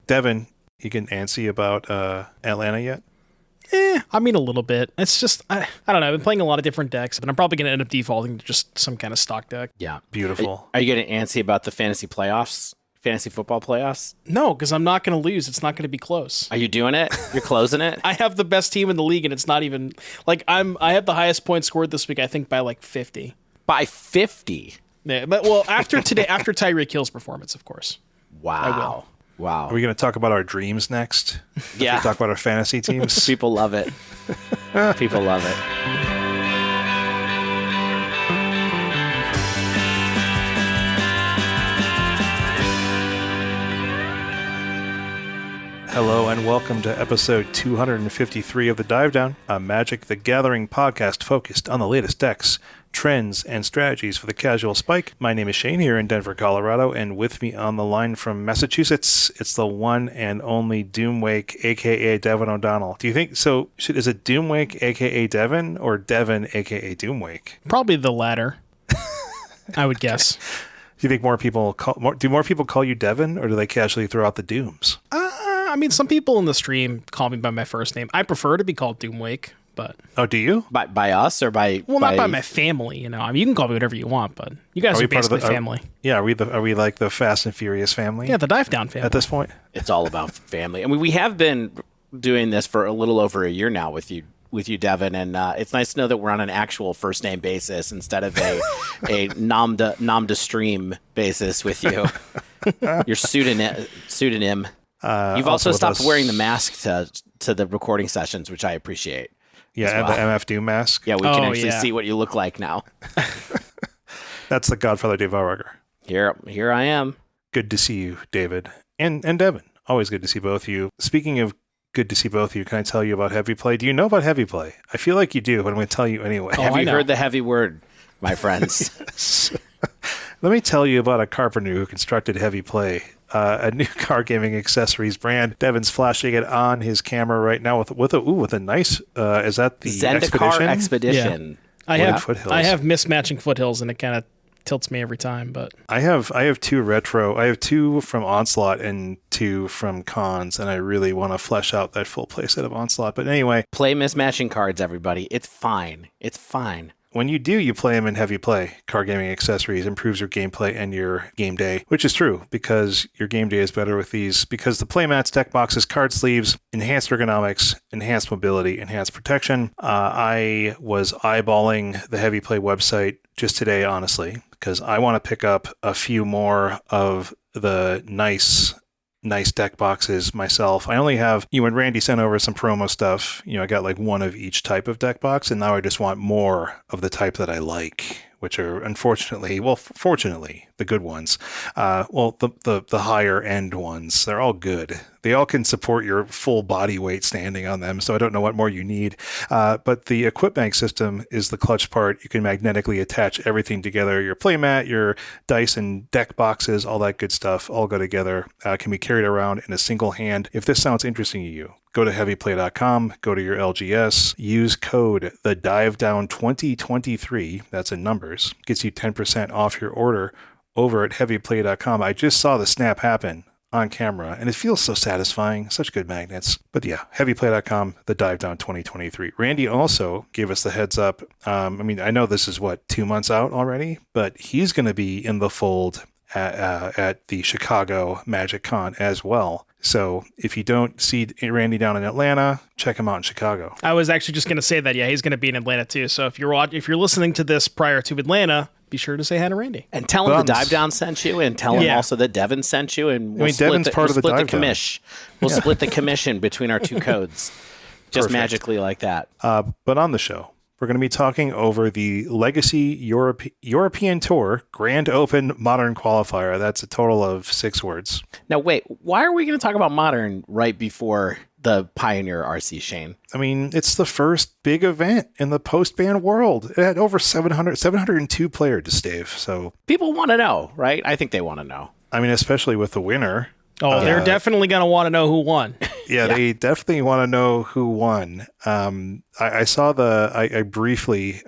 Devon, you getting antsy about Atlanta yet? I mean, a little bit. It's just, I don't know. I've been playing a lot of different decks, but I'm probably going to end up defaulting to just some kind of stock deck. Yeah. Beautiful. Are you getting antsy about the fantasy football playoffs? No, because I'm not going to lose. It's not going to be close. Are you doing it? You're closing it? I have the best team in the league, and it's not even, like, I have the highest points scored this week, I think, by like 50. By 50? Yeah, but, well, after today, after Tyreek Hill's performance, of course. Wow. Wow. Are we going to talk about our dreams next? Yeah. We talk about our fantasy teams? People love it. People love it. Hello and welcome to episode 253 of The Dive Down, a Magic the Gathering podcast focused on the latest decks, trends, and strategies for the casual spike. My name is Shane here in Denver, Colorado, and with me on the line from Massachusetts, it's the one and only Doomwake, aka Devon O'Donnell. Do you think, so is it Doomwake, aka Devon, or Devon, aka Doomwake? Probably the latter, I would guess. Do you think more people call you Devon, or do they casually throw out the Dooms? I mean, some people in the stream call me by my first name. I prefer to be called Doomwake, but... Oh, do you? By us or by... Well, not by my family, you know. I mean, you can call me whatever you want, but you guys are basically family. Yeah, are we like the Fast and Furious family? Yeah, the Dive Down family. At this point? It's all about family. I mean, we have been doing this for a little over a year now with you, Devon, and it's nice to know that we're on an actual first name basis instead of a nom de stream basis with you. Your pseudonym. You've also stopped wearing the mask to the recording sessions, which I appreciate. Yeah, and the MF Doom mask. Yeah, we can actually see what you look like now. That's the Godfather Dave Auerger. Here I am. Good to see you, David. And Devon. Always good to see both of you. Speaking of good to see both of you, can I tell you about Heavy Play? Do you know about Heavy Play? I feel like you do, but I'm going to tell you anyway. Have you heard the heavy word, my friends? Yes. Let me tell you about a carpenter who constructed Heavy Play, a new car gaming accessories brand. Devon's flashing it on his camera right now with a nice. Is that the Zendikar Expedition? Yeah. I have mismatching foothills, and it kind of tilts me every time. But I have two retro. I have two from Onslaught and two from Cons, and I really want to flesh out that full playset of Onslaught. But anyway, play mismatching cards, everybody. It's fine. It's fine. When you do, you play them in Heavy Play. Car gaming accessories improves your gameplay and your game day, which is true because your game day is better with these because the playmats, deck boxes, card sleeves, enhanced ergonomics, enhanced mobility, enhanced protection. I was eyeballing the Heavy Play website just today, honestly, because I want to pick up a few more of the nice deck boxes myself. I only have, when Randy sent over some promo stuff, I got like one of each type of deck box, and now I just want more of the type that I like, which are fortunately, the good ones. The higher end ones, they're all good. They all can support your full body weight standing on them, so I don't know what more you need. But the Equipbank system is the clutch part. You can magnetically attach everything together. Your playmat, your dice and deck boxes, all that good stuff, all go together. Can be carried around in a single hand. If this sounds interesting to you, go to heavyplay.com, go to your LGS, use code the DiveDown 2023, that's in numbers, gets you 10% off your order over at heavyplay.com. I just saw the snap happen on camera, and it feels so satisfying. Such good magnets. But yeah, heavyplay.com, the DiveDown 2023. Randy also gave us the heads up. I know this is 2 months out already, but he's going to be in the fold at the Chicago Magic Con as well. So if you don't see Randy down in Atlanta, check him out in Chicago. I was actually just going to say that. Yeah, he's going to be in Atlanta too. So if you're listening to this prior to Atlanta, be sure to say hi to Randy. And tell him the Dive Down sent you, and tell him also that Devon sent you, and Devon's part of the Dive Down. We'll split the commission between our two codes. Just magically like that. But on the show, we're going to be talking over the Legacy European Tour Grand Open Modern Qualifier. That's a total of 6 words. Now, wait, why are we going to talk about Modern right before the Pioneer RC, Shane? I mean, it's the first big event in the post-ban world. It had over 702 players to stave, so... People want to know, right? I think they want to know. I mean, especially with the winner. Oh, they're definitely going to want to know who won. Yeah, they definitely want to know who won. I saw I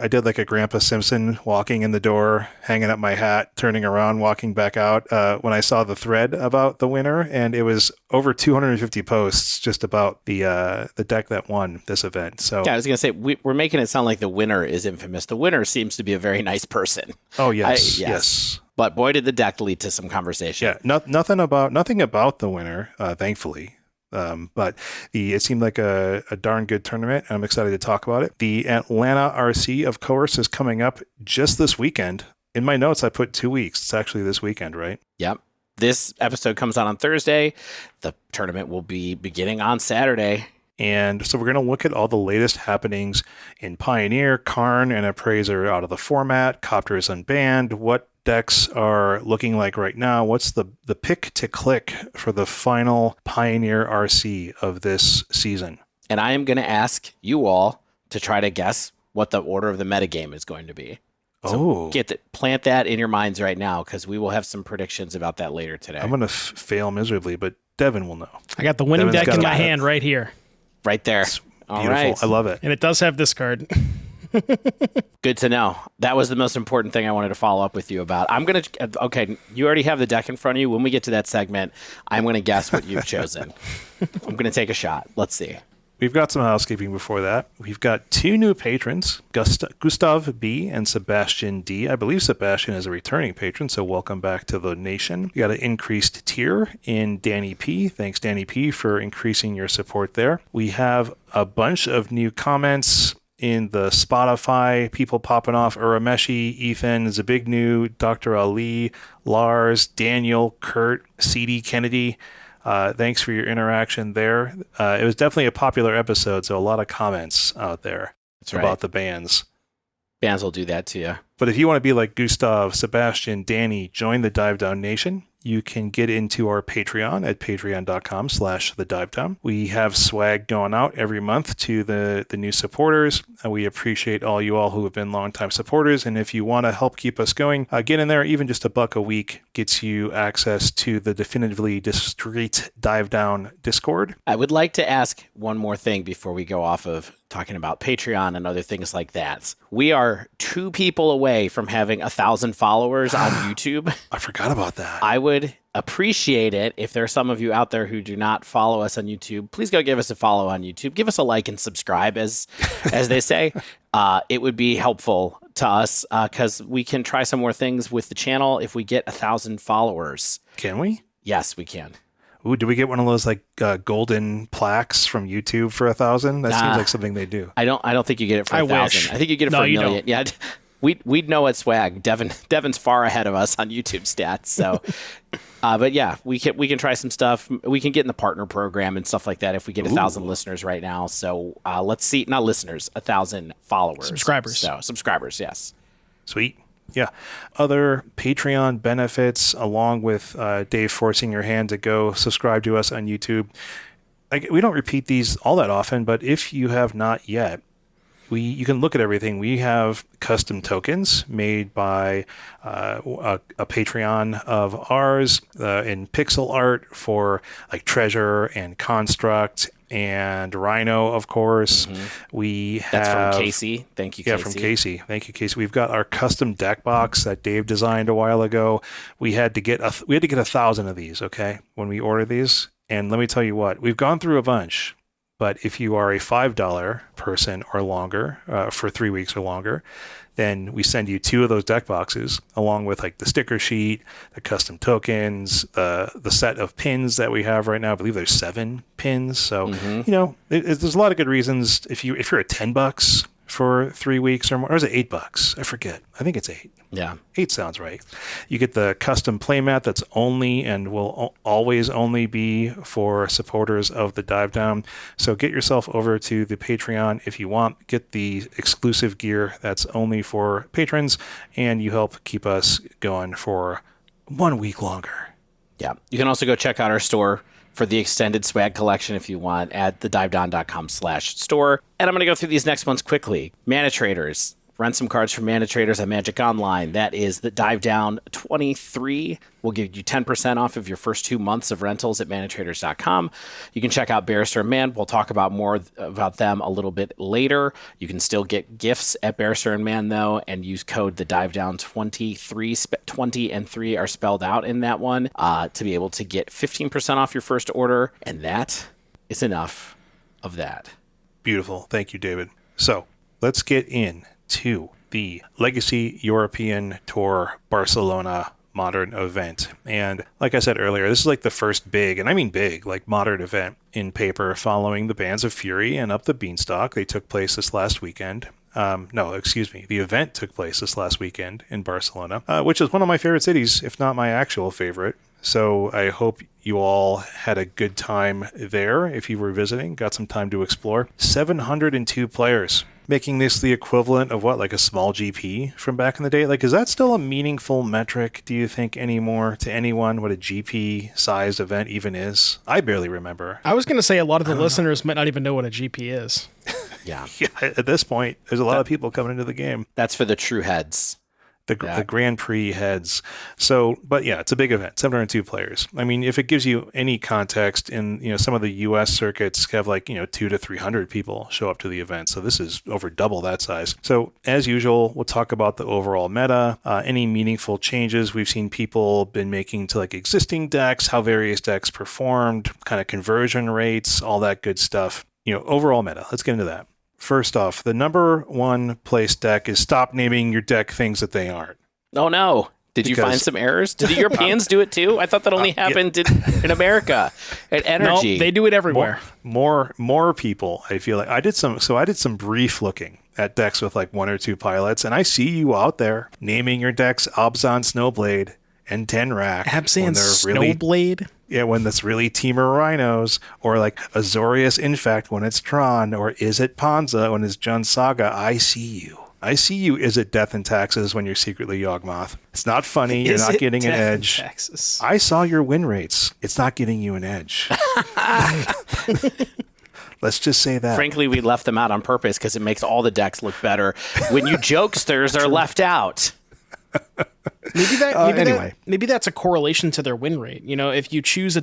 did like a Grandpa Simpson walking in the door, hanging up my hat, turning around, walking back out when I saw the thread about the winner, and it was over 250 posts just about the deck that won this event. So yeah, I was going to say, we're making it sound like the winner is infamous. The winner seems to be a very nice person. Oh, yes, yes. But boy, did the deck lead to some conversation. Yeah, nothing about the winner, thankfully. But it seemed like a darn good tournament, and I'm excited to talk about it. The Atlanta RC, of course, is coming up just this weekend. In my notes, I put 2 weeks. It's actually this weekend, right? Yep. This episode comes out on Thursday. The tournament will be beginning on Saturday. And so we're going to look at all the latest happenings in Pioneer, Karn, and Appraiser out of the format. Copter is unbanned. What decks are looking like right now? What's the pick to click for the final Pioneer RC of this season? And I am going to ask you all to try to guess what the order of the metagame is going to be. So plant that in your minds right now, because we will have some predictions about that later today. I'm going to fail miserably, but Devon will know. I got the winning Devon's deck in my hand right here. Right there. It's all beautiful. right. I love it. And it does have this card. Good to know. That was the most important thing I wanted to follow up with you about. Okay, you already have the deck in front of you. When we get to that segment, I'm going to guess what you've chosen. I'm going to take a shot. Let's see. We've got some housekeeping before that. We've got 2 new patrons, Gustav B. and Sebastian D. I believe Sebastian is a returning patron, so welcome back to the nation. We got an increased tier in Danny P. Thanks, Danny P., for increasing your support there. We have a bunch of new comments in the Spotify, people popping off: Urameshi, Ethan, Zabignu, Dr. Ali, Lars, Daniel, Kurt, CD Kennedy. Thanks for your interaction there. It was definitely a popular episode, so a lot of comments out there about the bands. Bands will do that to you. But if you want to be like Gustav, Sebastian, Danny, join the Dive Down Nation. You can get into our Patreon at patreon.com/thedivedown. We have swag going out every month to the new supporters. We appreciate all you all who have been longtime supporters. And if you want to help keep us going, get in there. Even just $1 a week gets you access to the Definitively Discreet Dive Down Discord. I would like to ask one more thing before we go off of talking about Patreon and other things like that. We are 2 people away from having 1,000 followers on YouTube. I forgot about that. I would appreciate it if there are some of you out there who do not follow us on YouTube. Please go give us a follow on YouTube. Give us a like and subscribe, as they say. It would be helpful to us because we can try some more things with the channel if we get 1,000 followers. Can we? Yes, we can. Ooh, do we get one of those like golden plaques from YouTube for 1,000? That seems like something they do. I don't think you get it for 1,000. Wish. I think you get it for 1 million. Don't. Yeah. We'd know it's swag. Devon's far ahead of us on YouTube stats. So, but yeah, we can try some stuff. We can get in the partner program and stuff like that if we get 1,000 listeners right now. So let's see, not listeners, 1,000 followers, subscribers. So subscribers, yes. Sweet. Yeah. Other Patreon benefits, along with Dave forcing your hand to go subscribe to us on YouTube. We don't repeat these all that often, but if you have not yet, you can look at everything. We have custom tokens made by a Patreon of ours in pixel art for like Treasure and Construct and Rhino, of course. Mm-hmm. We have That's from Casey. Thank you, Casey. Yeah, from Casey. Thank you, Casey. We've got our custom deck box that Dave designed a while ago. We had to get 1,000 of these, okay, when we ordered these. And let me tell you what, we've gone through a bunch. But if you are a $5 person or longer for 3 weeks or longer, then we send you 2 of those deck boxes along with like the sticker sheet, the custom tokens, the set of pins that we have right now. I believe there's 7 pins. So, there's a lot of good reasons. If you're at $10 for 3 weeks or more, or is it $8? I forget. I think it's 8. Yeah. 8 sounds right. You get the custom playmat that's only and will always only be for supporters of the Dive Down. So get yourself over to the Patreon if you want. Get the exclusive gear that's only for patrons, and you help keep us going for 1 week longer. Yeah. You can also go check out our store for the extended swag collection if you want at thedivedown.com/store. And I'm going to go through these next ones quickly. Mana Traders. rent some cards from Mana Traders at Magic Online. That is the Dive Down 23. We'll give you 10% off of your first 2 months of rentals at manatraders.com. You can check out Barrister and Man. We'll talk about more about them a little bit later. You can still get gifts at Barrister and Man, though, and use code the Dive Down 23. 20 and 3 are spelled out in that one to be able to get 15% off your first order. And that is enough of that. Beautiful. Thank you, David. So let's get into the Legacy European Tour Barcelona Modern event. And like I said earlier, this is like the first big, and I mean big, like modern event in paper following the Bands of Fury and Up the Beanstalk. They took place this last weekend. The event took place this last weekend in Barcelona, which is one of my favorite cities, if not my actual favorite. So I hope you all had a good time there if you were visiting, got some time to explore. 702 players, making this the equivalent of what, like a small GP from back in the day? Like, is that still a meaningful metric, do you think, anymore to anyone, what a GP-sized event even is? I barely remember. I was going to say a lot of the listeners might not even know what a GP is. Yeah. Yeah, at this point, there's a lot of people coming into the game. That's for the true heads. The Grand Prix heads. So, but yeah, it's a big event, 702 players. I mean, if it gives you any context, in some of the US circuits have 200 to 300 people show up to the event. So this is over double that size. So as usual, we'll talk about the overall meta, any meaningful changes we've seen people been making to existing decks, how various decks performed, kind of conversion rates, all that good stuff. Overall meta. Let's get into that. First off, the number one place deck is stop naming your deck things that they aren't. Oh, no. Did you find some errors? Did the Europeans do it too? I thought that only happened in America at Energy. No, they do it everywhere. More people, I feel like. I did some brief looking at decks with 1 or 2 pilots, and I see you out there naming your decks Abzan Snowblade and Tenrak. Abzan Snowblade? Yeah, when that's really Temur Rhinos, or Azorius Infect when it's Tron, or is it Panza when it's Jund Saga. I see you. Is it Death and Taxes when you're secretly Yawgmoth? It's not funny. You're not getting an edge. Taxes? I saw your win rates. It's not getting you an edge. Let's just say that. Frankly, we left them out on purpose because it makes all the decks look better when you jokesters are left out. Maybe that's a correlation to their win rate. If you choose a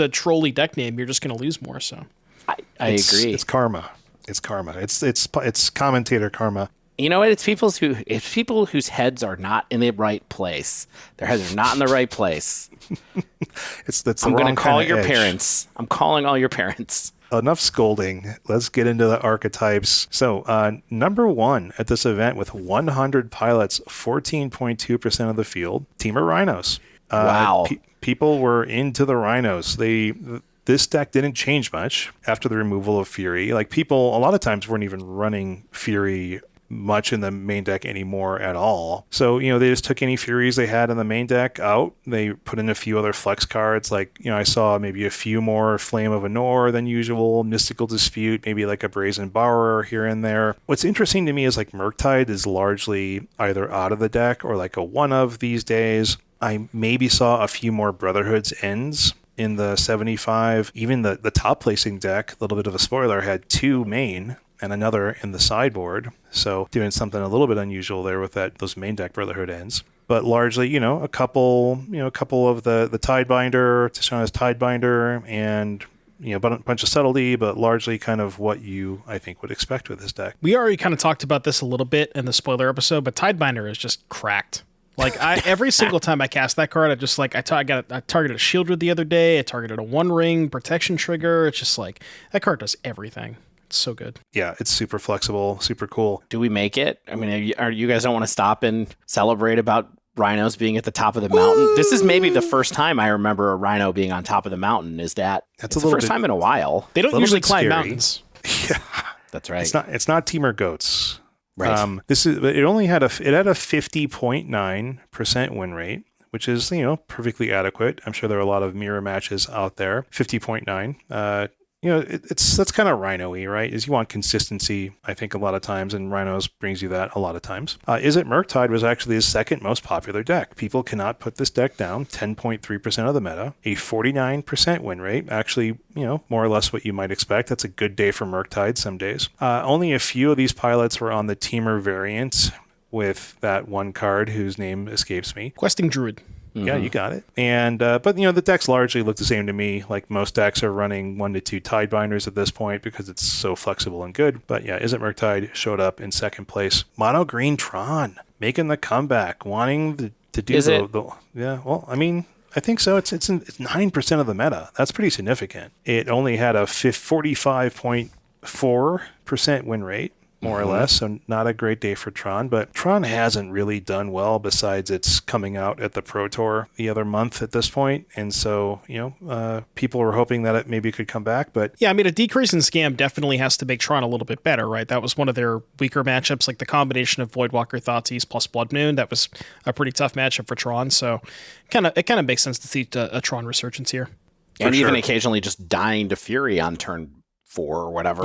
trolley deck name, you're just going to lose more. So, I agree. It's karma. It's commentator karma. You know what? It's people whose heads are not in the right place. Their heads are not in the right place. I'm going to call your parents. I'm calling all your parents. Enough scolding. Let's get into the archetypes. So, number one at this event with 100 pilots, 14.2% of the field, Temur Rhinos. Wow. People were into the Rhinos. This deck didn't change much after the removal of Fury. People a lot of times weren't even running Fury much in the main deck anymore at all. So, they just took any Furies they had in the main deck out. They put in a few other flex cards. I saw maybe a few more Flame of Anor than usual, Mystical Dispute, maybe a Brazen Borrower here and there. What's interesting to me is Murktide is largely either out of the deck or a one of these days. I maybe saw a few more Brotherhood's Ends in the 75. Even the top placing deck, a little bit of a spoiler, had 2 main and another in the sideboard. So doing something a little bit unusual there with those main deck Brotherhood Ends. But largely, a couple of the Tidebinder, Tishana's Tidebinder, and a bunch of subtlety, but largely kind of what you, I think, would expect with this deck. We already kind of talked about this a little bit in the spoiler episode, but Tidebinder is just cracked. Every single time I cast that card, I targeted a Shieldred the other day. I targeted a 1-ring protection trigger. It's just that card does everything. It's so good. Yeah, it's super flexible, super cool. Do we make it? I mean, are you guys don't want to stop and celebrate about Rhinos being at the top of the mountain? This is maybe the first time I remember a Rhino being on top of the mountain. That's the first time in a while. They don't usually climb mountains. Yeah, that's right. It's not Temur Goats. Right. It had a 50.9% win rate, which is perfectly adequate. I'm sure there are a lot of mirror matches out there. 50.9. that's kind of Rhino-y, right? Is you want consistency, I think, a lot of times, and Rhinos brings you that a lot of times. Is it Murktide was actually his second most popular deck. People cannot put this deck down. 10.3% of the meta, a 49% win rate. Actually, more or less what you might expect. That's a good day for Murktide some days. Only a few of these pilots were on the Teamer variant with that one card whose name escapes me. Questing Druid. Yeah, you got it. And but the decks largely look the same to me. Like most decks are running 1 to 2 Tidebinders at this point because it's so flexible and good. But yeah, Is It Murktide showed up in second place. Mono Green Tron making the comeback, wanting to do yeah. Well, I mean, I think so. It's 9% of the meta. That's pretty significant. It only had a 45.4% win rate. More or less, so not a great day for Tron, but Tron hasn't really done well besides its coming out at the Pro Tour the other month at this point, and so, people were hoping that it maybe could come back, but... Yeah, I mean, a decrease in Scam definitely has to make Tron a little bit better, right? That was one of their weaker matchups, like the combination of Voidwalker, Thoughtseize plus Blood Moon, that was a pretty tough matchup for Tron, so it kind of makes sense to see a Tron resurgence here. And even occasionally just dying to Fury on turn 4 or whatever,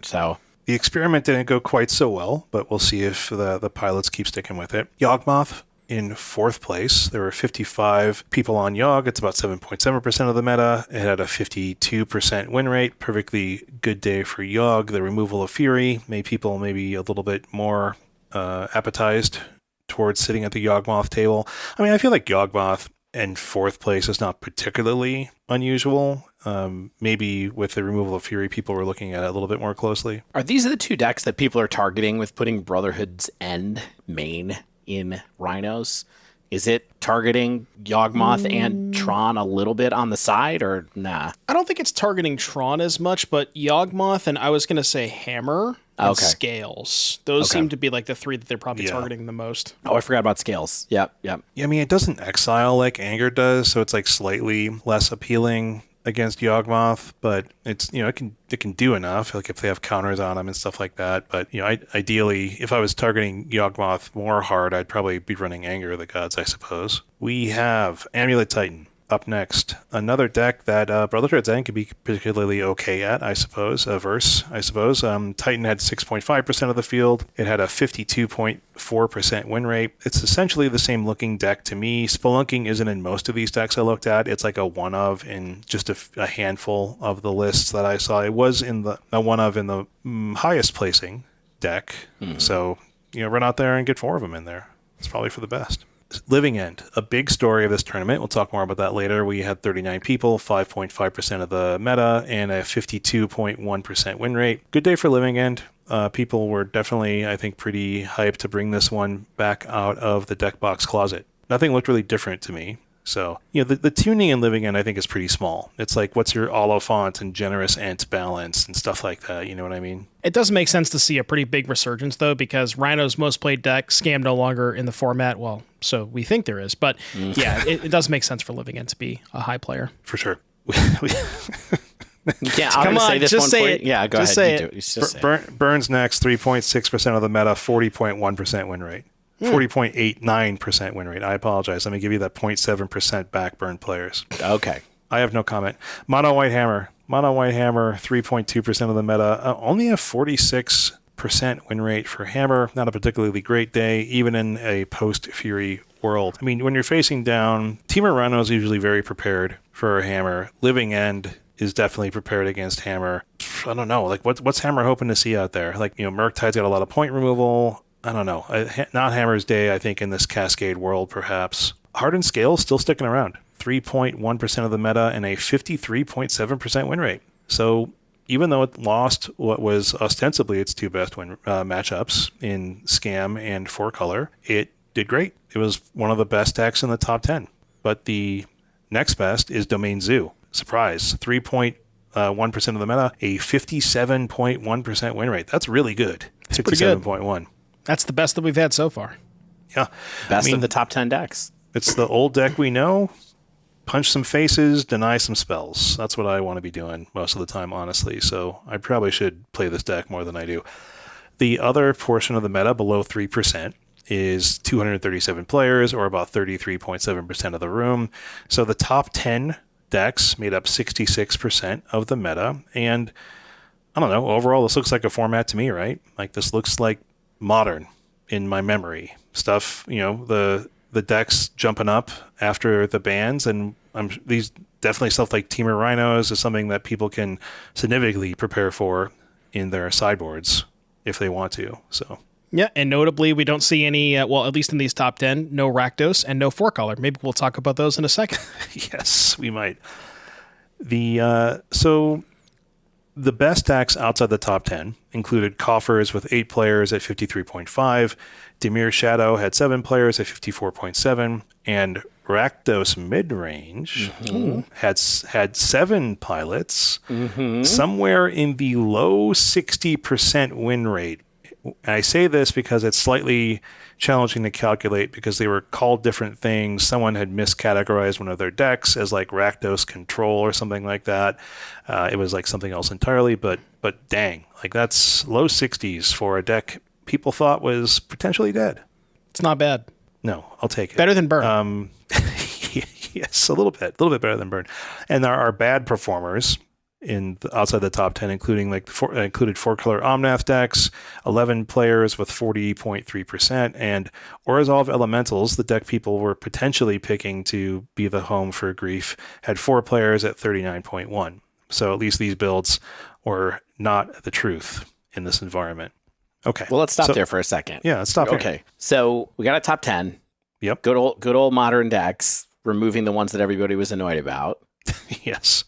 so... The experiment didn't go quite so well, but we'll see if the pilots keep sticking with it. Yawgmoth in fourth place. There were 55 people on Yawg. It's about 7.7% of the meta. It had a 52% win rate. Perfectly good day for Yawg. The removal of Fury made people maybe a little bit more appetized towards sitting at the Yawgmoth table. I mean, I feel like Yawgmoth in fourth place is not particularly unusual. Maybe with the removal of Fury, people were looking at it a little bit more closely. Are these the two decks that people are targeting with putting Brotherhood's End main in Rhinos? Is it targeting Yawgmoth and Tron a little bit on the side, or nah? I don't think it's targeting Tron as much, but Yawgmoth and I was going to say Hammer and Scales. Those seem to be like the three that they're probably targeting the most. Oh, I forgot about Scales. Yep. Yeah, I mean, it doesn't exile like Anger does, so it's like slightly less appealing against Yawgmoth, but it's it can do enough, like if they have counters on them and stuff like that. But ideally, if I was targeting Yawgmoth more hard, I'd probably be running Anger of the Gods, I suppose. We have Amulet Titan up next. Another deck that Brotherhood's End could be particularly okay at, I suppose. Titan had 6.5% of the field. It had a 52.4% win rate. It's essentially the same looking deck to me. Spelunking isn't in most of these decks I looked at. It's like a one of in just a handful of the lists that I saw. It was in the one of in the highest placing deck. So, run out there and get 4 of them in there. It's probably for the best. Living End, a big story of this tournament. We'll talk more about that later. We had 39 people, 5.5% of the meta, and a 52.1% win rate. Good day for Living End. People were definitely, I think, pretty hyped to bring this one back out of the deck box closet. Nothing looked really different to me. So, the tuning in Living End, I think, is pretty small. It's like, what's your Oliphant and Generous Ent balance and stuff like that. You know what I mean? It does make sense to see a pretty big resurgence, though, because Rhino's most played deck, Scam no longer in the format. Well, so we think there is. But, yeah, it does make sense for Living End to be a high player. For sure. Yeah, I'm going to say this one for you. Yeah, go just ahead. Say it. Burns next, 3.6% of the meta, 40.1% win rate. 40.89% win rate. I apologize. Let me give you that 0.7% back, Burn players. Okay. I have no comment. Mono White Hammer, 3.2% of the meta. Only a 46% win rate for Hammer. Not a particularly great day, even in a post-Fury world. I mean, when you're facing down, Teamer Rhino is usually very prepared for a Hammer. Living End is definitely prepared against Hammer. I don't know. Like, what's Hammer hoping to see out there? Like, Murktide's got a lot of point removal. I don't know. Not Hammer's day, I think, in this Cascade world, perhaps. Hardened Scale still sticking around. 3.1% of the meta and a 53.7% win rate. So even though it lost what was ostensibly its 2 best matchups in Scam and 4-color, it did great. It was one of the best decks in the top 10. But the next best is Domain Zoo. Surprise. 3.1% of the meta, a 57.1% win rate. That's really good. It's pretty good. 57.1. That's the best that we've had so far. Yeah. Best of the top 10 decks. It's the old deck we know. Punch some faces, deny some spells. That's what I want to be doing most of the time, honestly. So I probably should play this deck more than I do. The other portion of the meta below 3% is 237 players, or about 33.7% of the room. So the top 10 decks made up 66% of the meta. And I don't know, overall, this looks like a format to me, right? Like this looks like Modern in my memory. Stuff, the decks jumping up after the bans, and these definitely stuff like Teamer Rhinos is something that people can significantly prepare for in their sideboards if they want to. So yeah, and notably, we don't see any, at least in these top 10, no Rakdos and no 4-color. Maybe we'll talk about those in a second. Yes, we might. The best decks outside the top 10 included Coffers with 8 players at 53.5, Dimir Shadow had 7 players at 54.7, and Rakdos Midrange had 7 pilots, somewhere in the low 60% win rate. And I say this because it's slightly challenging to calculate because they were called different things. Someone had miscategorized one of their decks as like Rakdos Control or something like that. It was like something else entirely, but dang, like that's low 60s for a deck people thought was potentially dead. It's not bad. No, I'll take it. Better than Burn. Yes, a little bit better than Burn. And there are bad performers outside the top 10, including included 4-color Omnath decks, 11 players with 40.3%, and Orzhov Elementals, the deck people were potentially picking to be the home for Grief, had 4 players at 39.1. So at least these builds were not the truth in this environment. Okay. Well, let's stop there for a second. Yeah, let's stop there. Okay. So we got a top 10. Yep. Good old Modern decks, removing the ones that everybody was annoyed about. Yes.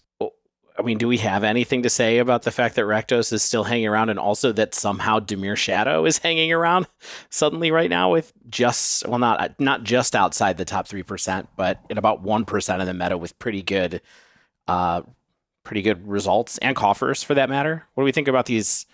I mean, do we have anything to say about the fact that Rakdos is still hanging around, and also that somehow Dimir Shadow is hanging around suddenly right now with not just outside the top 3%, but in about 1% of the meta with pretty good results, and coffers for that matter? What do we think about these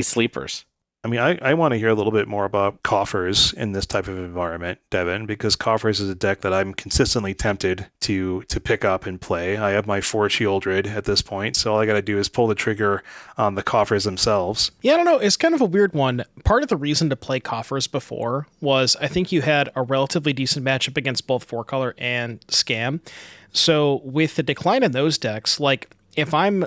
sleepers? I mean, I want to hear a little bit more about Coffers in this type of environment, Devon, because Coffers is a deck that I'm consistently tempted to pick up and play. I have my 4 Shieldred at this point, so all I got to do is pull the trigger on the Coffers themselves. Yeah, I don't know. It's kind of a weird one. Part of the reason to play Coffers before was I think you had a relatively decent matchup against both 4-color and Scam. So with the decline in those decks, like if I'm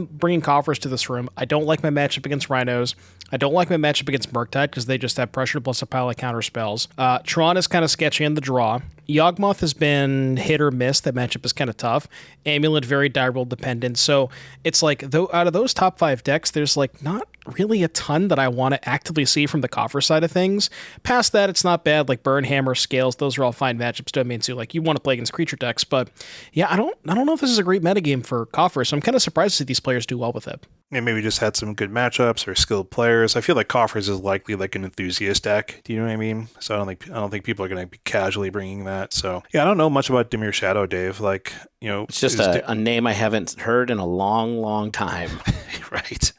bringing Coffers to this room, I don't like my matchup against Rhinos. I don't like my matchup against Murktide because they just have pressure plus a pile of counter spells. Tron is kind of sketchy in the draw. Yawgmoth has been hit or miss. That matchup is kind of tough. Amulet, very die roll dependent. So it's like, out of those top 5 decks, there's like not really a ton that I want to actively see from the Coffer side of things. Past that, it's not bad. Like Burn, Hammer, Scales, those are all fine matchups. Domain Zoo, like you want to play against creature decks. But yeah, I don't know if this is a great metagame for Coffer. So I'm kind of surprised to see these players do well with it. Yeah, maybe just had some good matchups or skilled players. I feel like Coffers is likely like an enthusiast deck. Do you know what I mean? So I don't think people are going to be casually bringing that. So yeah, I don't know much about Dimir Shadow, Dave. Like, it's just a name I haven't heard in a long, long time. Right.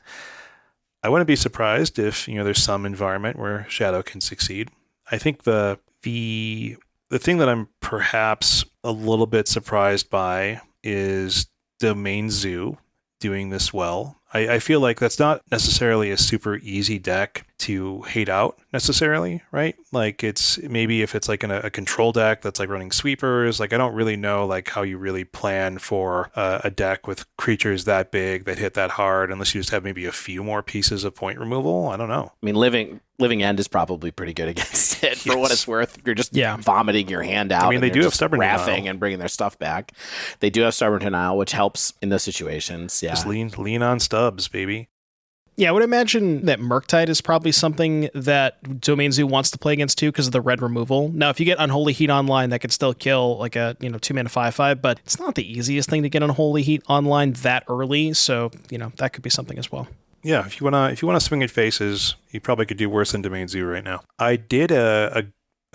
I wouldn't be surprised if there's some environment where Shadow can succeed. I think the thing that I'm perhaps a little bit surprised by is Domain Zoo doing this well. I feel like that's not necessarily a super easy deck to hate out necessarily, right? Like it's maybe if it's like in a control deck that's like running sweepers, like I don't really know like how you really plan for a deck with creatures that big that hit that hard unless you just have maybe a few more pieces of point removal. I don't know. I mean, Living End is probably pretty good against it for what it's worth. You're just vomiting your hand out. I mean, they do have Stubborn Denial and bringing their stuff back. They do have Stubborn Denial, which helps in those situations. Yeah, just lean on Stubbs, baby. Yeah, I would imagine that Murktide is probably something that Domain Zoo wants to play against too because of the red removal. Now, if you get Unholy Heat online, that could still kill like a 2-mana 5/5, but it's not the easiest thing to get Unholy Heat online that early. So that could be something as well. Yeah, if you wanna swing at faces, you probably could do worse than Domain Zoo right now. I did a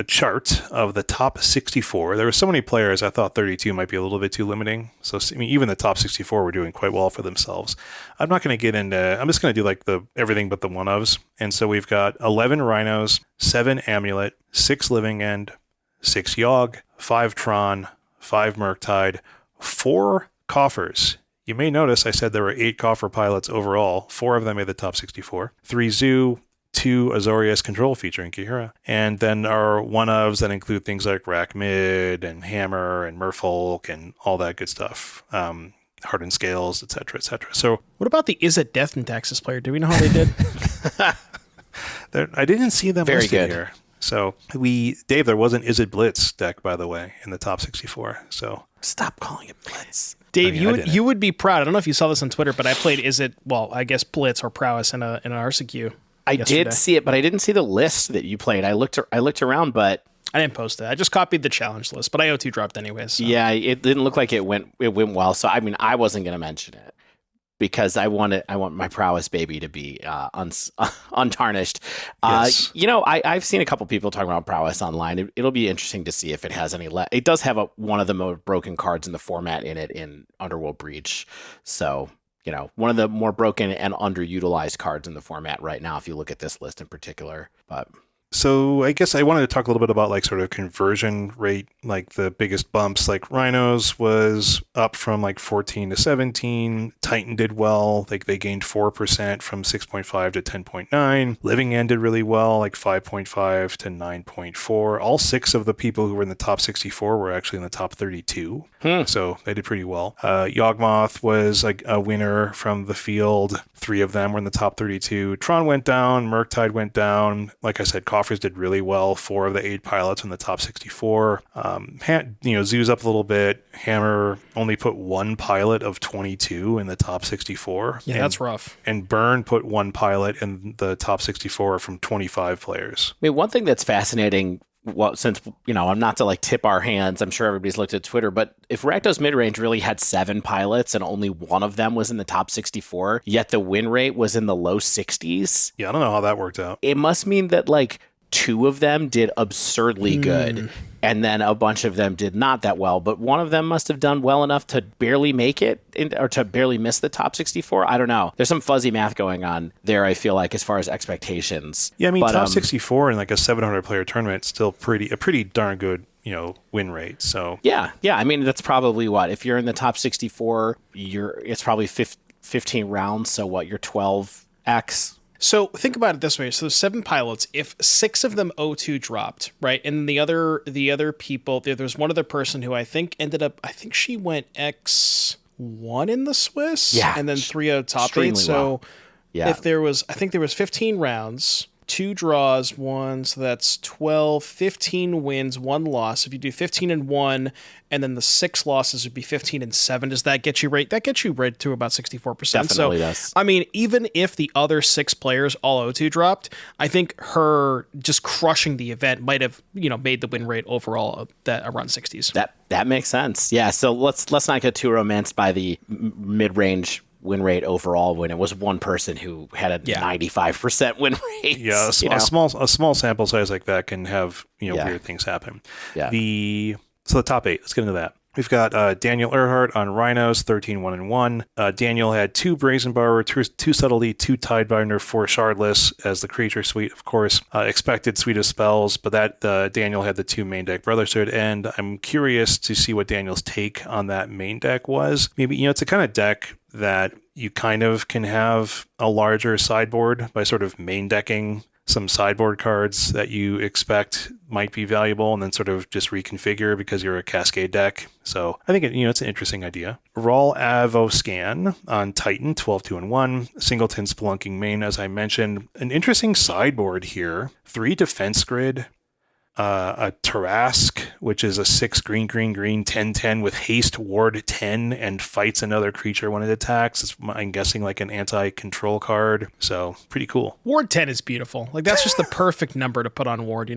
chart of the top 64. There were so many players, I thought 32 might be a little bit too limiting. So I mean, even the top 64 were doing quite well for themselves. I'm not going to get into. I'm just going to do like the everything but the one-ofs. And so we've got 11 Rhinos, 7 Amulet, 6 Living End, 6 Yogg, 5 Tron, 5 Murktide, 4 Coffers. You may notice I said there were 8 Coffer pilots overall. 4 of them made the top 64. 3 Zoo, 2 Azorius control featuring Kihira. And then our one-ofs that include things like Rack Mid and Hammer and Merfolk and all that good stuff. Hardened Scales, etc., etc. So What about the Is It Death and Taxes player? Do we know how they did? I didn't see them Very listed good. here. So Dave, there was an Is It Blitz deck, by the way, in the top 64. So Stop calling it Blitz. Dave, I didn't. you would be proud. I don't know if you saw this on Twitter, but I played I guess Blitz or Prowess in an RCQ. I yesterday. did see it, but I didn't see the list that you played. I looked around, but I didn't post it. I just copied the challenge list, but I O2 dropped anyways. So. yeah, it didn't look like it went well. So I mean, I wasn't going to mention it because I want my Prowess baby to be untarnished. Yes. I've seen a couple people talking about Prowess online. It'll be interesting to see if it has any. It does have one of the most broken cards in the format in it in Underworld Breach. So one of the more broken and underutilized cards in the format right now. If you look at this list in particular, but. So I guess I wanted to talk a little bit about like sort of conversion rate, like the biggest bumps. Like Rhinos was up from like 14 to 17. Titan did well. Like they gained 4% from 6.5 to 10.9. Living End did really well, like 5.5 to 9.4. All 6 of the people who were in the top 64 were actually in the top 32. So they did pretty well. Yawgmoth was like a winner from the field. 3 of them were in the top 32. Tron went down. Murktide went down. Like I said, Coffers did really well. 4 of the 8 pilots in the top 64. Zoo's up a little bit. Hammer only put 1 pilot of 22 in the top 64. Yeah, that's rough. And Burn put 1 pilot in the top 64 from 25 players. I mean, one thing that's fascinating, well, since, I'm not to like tip our hands, I'm sure everybody's looked at Twitter, but if Rakdos Midrange really had 7 pilots and only 1 of them was in the top 64, yet the win rate was in the low 60s. Yeah, I don't know how that worked out. It must mean that like 2 of them did absurdly good. And then a bunch of them did not that well, but one of them must have done well enough to barely make it or to barely miss the top 64. I don't know. There's some fuzzy math going on there, I feel like, as far as expectations. Yeah, I mean, top 64 in like a 700 player tournament is still a pretty darn good, win rate. So yeah. I mean, that's probably what, if you're in the top 64, it's probably 15 rounds. So what, you're 12x. So think about it this way. So 7 pilots, if 6 of them O2 dropped, right? And the other people, there's one other person who I think she went X1 in the Swiss. Yeah. And then 3-0 top 8. Extremely So well. Yeah. if there was 15 rounds, 2 draws, 1, so that's 12, 15 wins, 1 loss. If you do 15-1, and then the 6 losses would be 15-7. Does that get you right? That gets you right to about 64%. Definitely so, does. I mean, even if the other 6 players all O2 dropped, I think her just crushing the event might have, made the win rate overall around 60s. That makes sense. Yeah. So let's not get too romanced by the mid-range win rate overall when it was one person who had a 95% win rate. yeah, a small sample size like that can have weird things happen. Yeah. The top 8. Let's get into that. We've got Daniel Earhart on Rhinos, 13-1-1. Daniel had 2 Brazen Borrower, 2 Subtlety, 2 Tidebinder, 4 Shardless as the creature suite, of course. Expected suite of spells, but that Daniel had the 2 main deck Brotherhood, and I'm curious to see what Daniel's take on that main deck was. Maybe, it's a kind of deck that you kind of can have a larger sideboard by sort of main decking some sideboard cards that you expect might be valuable and then sort of just reconfigure because you're a Cascade deck. So I think it's an interesting idea. Rawl Avoscan on Titan, 12-2-1. Singleton Spelunking main, as I mentioned. An interesting sideboard here. 3 defense grid. A Tarask, which is a 6 green 10/10 with haste, ward 10, and fights another creature when it attacks. It's, I'm guessing, like an anti-control card. So pretty cool. Ward 10 is beautiful. Like, that's just the perfect number to put on ward,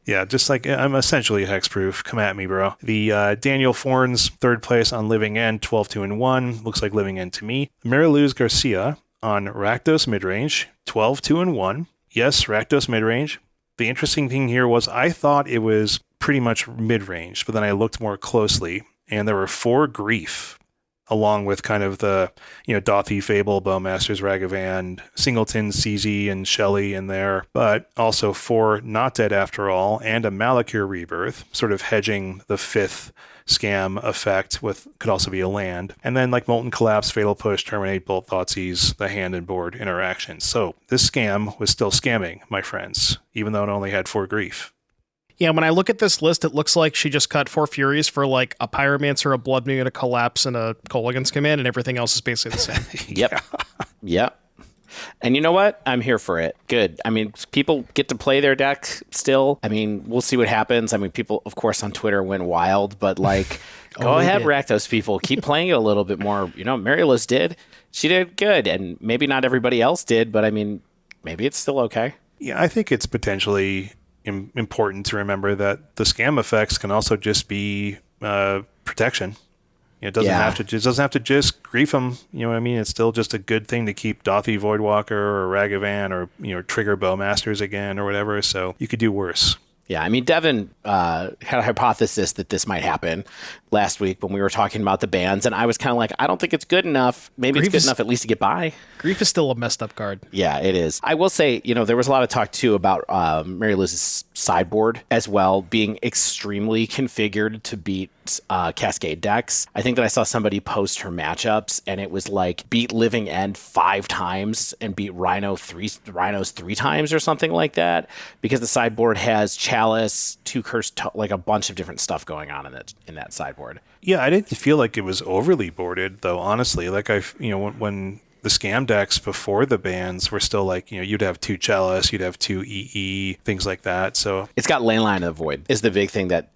Yeah, just like I'm essentially hexproof. Come at me, bro. The Daniel Forns, 3rd place on Living End, 12-2-1. Looks like Living End to me. Mariluz Garcia on Rakdos Midrange, 12-2-1. Yes, Rakdos Midrange. The interesting thing here was I thought it was pretty much mid-range, but then I looked more closely, and there were 4 grief along with kind of the, Dothy, Fable, Bowmasters, Ragavan, Singleton, CZ, and Shelley in there, but also 4 Not Dead After All and a Malakir Rebirth, sort of hedging the 5th scam effect could also be a land. And then like Molten Collapse, Fatal Push, Terminate, Bolt, Thoughtseize, the hand and board interactions. So this scam was still scamming, my friends, even though it only had 4 grief. Yeah, when I look at this list, it looks like she just cut 4 Furies for like a Pyromancer, a Blood Moon, a Collapse, and a Kolaghan's Command, and everything else is basically the same. Yep. And you know what? I'm here for it. Good. I mean, people get to play their deck still. I mean, we'll see what happens. I mean, people, of course, on Twitter went wild, but like, go ahead, Rakdos people. Keep playing it a little bit more. Mary Liz did. She did good. And maybe not everybody else did, but I mean, maybe it's still okay. Yeah, I think it's potentially important to remember that the scam effects can also just be protection. It doesn't have to just grief them. You know what I mean? It's still just a good thing to keep Dothy Voidwalker or Ragavan or trigger Bowmasters again or whatever. So you could do worse. Yeah, I mean, Devon had a hypothesis that this might happen last week when we were talking about the bans, and I was kind of like, I don't think it's good enough. Maybe it's good enough at least to get by. Grief is still a messed up card. Yeah, it is. I will say, there was a lot of talk, too, about Mary Liz's sideboard as well being extremely configured to beat Cascade decks. I think that I saw somebody post her matchups, and it was like beat Living End 5 times and beat Rhinos 3 times or something like that, because the sideboard has Chalice, 2 Curse, like a bunch of different stuff going on in that sideboard. Yeah, I didn't feel like it was overly boarded, though, honestly. Like, when the scam decks before the bans were still like, you'd have 2 Chalice, you'd have 2 EE, things like that. So it's got Leyline of the Void is the big thing that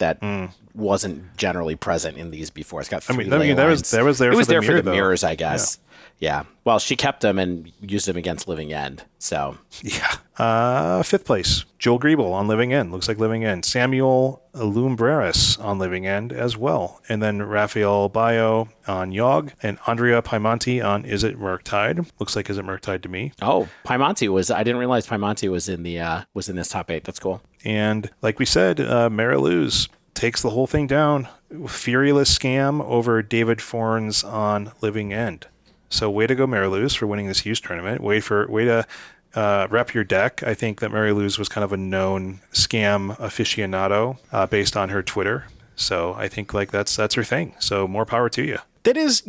wasn't generally present in these before. It's got 3 that was there for the mirrors, I guess. Yeah. Well, she kept them and used them against Living End. So yeah. 5th place, Joel Griebel on Living End. Looks like Living End. Samuel Lumbreras on Living End as well. And then Rafael Bayo on Yogg and Andrea Paimonti on Is It Murktide. Looks like Is It Murktide to me. Oh, Paimonti I didn't realize Paimonti was in this top 8. That's cool. And like we said, Mariluz takes the whole thing down. Furious scam over David Forns on Living End. So way to go, Mariluz, for winning this huge tournament. Way to rep your deck. I think that Mariluz was kind of a known scam aficionado based on her Twitter. So I think like that's her thing. So more power to you. That is,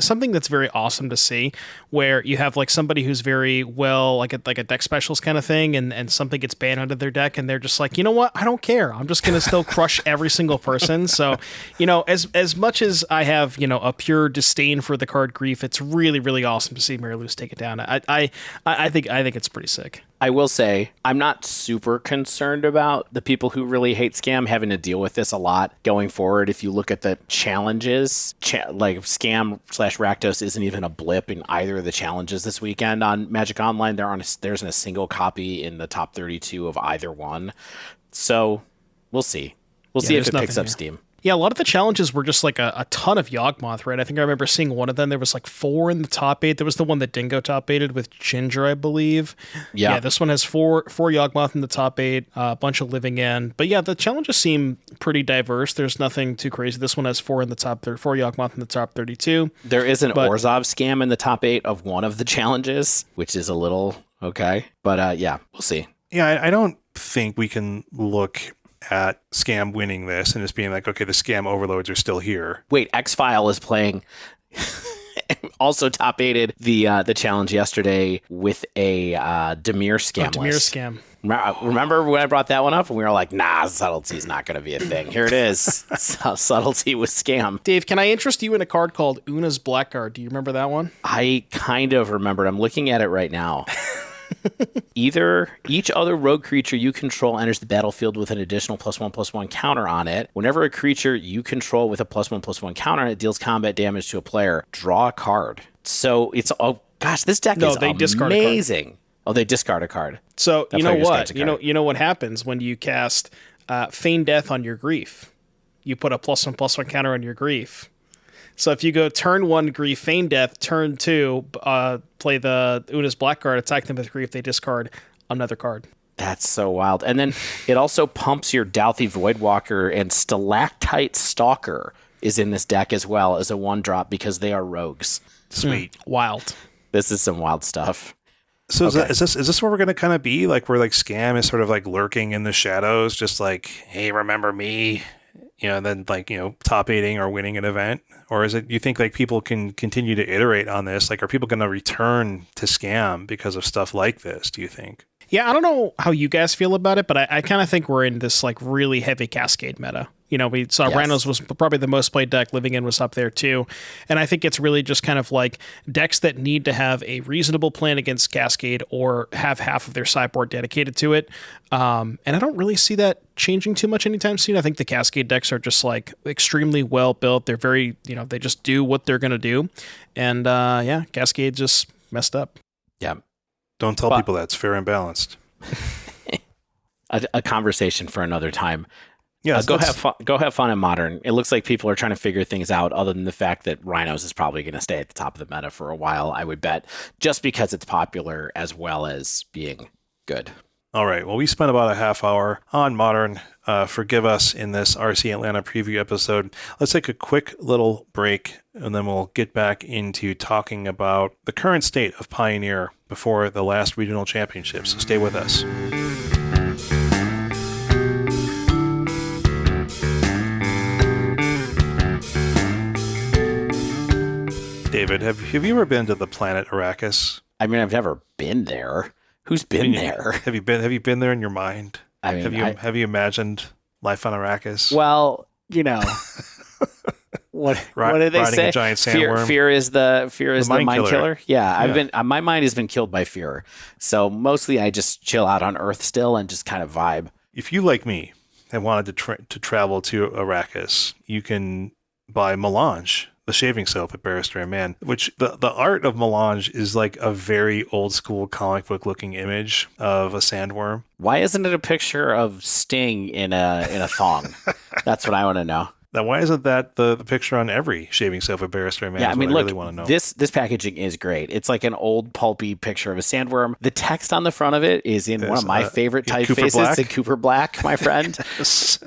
something that's very awesome to see, where you have like somebody who's very well, like a deck specialist kind of thing, and something gets banned out of their deck, and they're just like, you know what, I don't care. I'm just gonna still crush every single person. So, as much as I have, a pure disdain for the card Grief, it's really, really awesome to see Mary Lou take it down. I think it's pretty sick. I will say I'm not super concerned about the people who really hate scam having to deal with this a lot going forward. If you look at the challenges, like scam/Rakdos isn't even a blip in either of the challenges this weekend on Magic Online. There's a single copy in the top 32 of either one. So we'll see. We'll see if it picks up steam. Yeah, a lot of the challenges were just like a ton of Yawgmoth, right? I think I remember seeing one of them. There was like 4 in the top 8. There was the one that Dingo top 8'd with Ginger, I believe. Yeah, this one has 4 Yawgmoth in the top 8, a bunch of Living End. But yeah, the challenges seem pretty diverse. There's nothing too crazy. This one has 4 Yawgmoth in the top 32. There is an Orzhov scam in the top 8 of one of the challenges, which is a little okay. But yeah, we'll see. Yeah, I don't think we can look at scam winning this and just being like, okay, the scam overloads are still here. Wait, X-File is playing also top 8'd the challenge yesterday with a Dimir scam list. Scam. Remember when I brought that one up and we were like, nah, subtlety's not going to be a thing. Here it is. Subtlety was scam. Dave, can I interest you in a card called Una's Blackguard? Do you remember that one? I kind of remembered. I'm looking at it right now. Each other rogue creature you control enters the battlefield with an additional +1/+1 counter on it. Whenever a creature you control with a +1/+1 counter on it deals combat damage to a player, draw a card. So it's this deck is amazing. Oh, they discard a card. So you know what? You know what happens when you cast Feign Death on your Grief? You put a +1/+1 counter on your Grief. So if you go turn 1 Grief, Feign Death, turn 2, play the Una's Blackguard, attack them with Grief, they discard another card. That's so wild. And then it also pumps your Dothy Voidwalker and Stalactite Stalker is in this deck as well as a 1-drop because they are rogues. Sweet. Wild. This is some wild stuff. So Okay. is this where we're going to kind of be? Like where like Scam is sort of like lurking in the shadows, just like, hey, remember me? And then like, top 8ing or winning an event? Or is it, you think like people can continue to iterate on this? Like, are people going to return to Scam because of stuff like this, do you think? Yeah, I don't know how you guys feel about it, but I kind of think we're in this like really heavy Cascade meta. We saw Yes. Rhinos was probably the most played deck. Living In was up there too. And I think it's really just kind of like decks that need to have a reasonable plan against Cascade or have half of their sideboard dedicated to it. And I don't really see that changing too much anytime soon. I think the Cascade decks are just like extremely well built. They're very, they just do what they're going to do. And Cascade just messed up. Yeah. Don't tell people that's fair and balanced. A conversation for another time. Yeah, Go have fun in Modern. It looks like people are trying to figure things out other than the fact that Rhinos is probably going to stay at the top of the meta for a while, I would bet, just because it's popular as well as being good. All right. Well, we spent about a half hour on Modern. Forgive us in this RC Atlanta preview episode. Let's take a quick little break, and then we'll get back into talking about the current state of Pioneer before the last regional championships. So stay with us. David, have you ever been to the planet Arrakis? I mean, I've never been there. Who's been there? Have you been there in your mind? I mean, have you imagined life on Arrakis? Well, what did they riding say? a giant sandworm? Fear is the mind killer. Yeah, Yeah. my mind has been killed by fear. So mostly I just chill out on Earth still and just kind of vibe. If you, like me, have wanted to travel to Arrakis, you can buy Melange, the shaving soap at Barrister and Man, which the art of Melange is like a very old school comic book looking image of a sandworm. Why isn't it a picture of Sting in a thong? That's what I want to know. Now, why isn't that the picture on every shaving soap at Barrister and Man? Yeah, I mean, I look, really want to know. this packaging is great. It's like an old pulpy picture of a sandworm. The text on the front of it is in one of my favorite typefaces, the Cooper Black, my friend. It's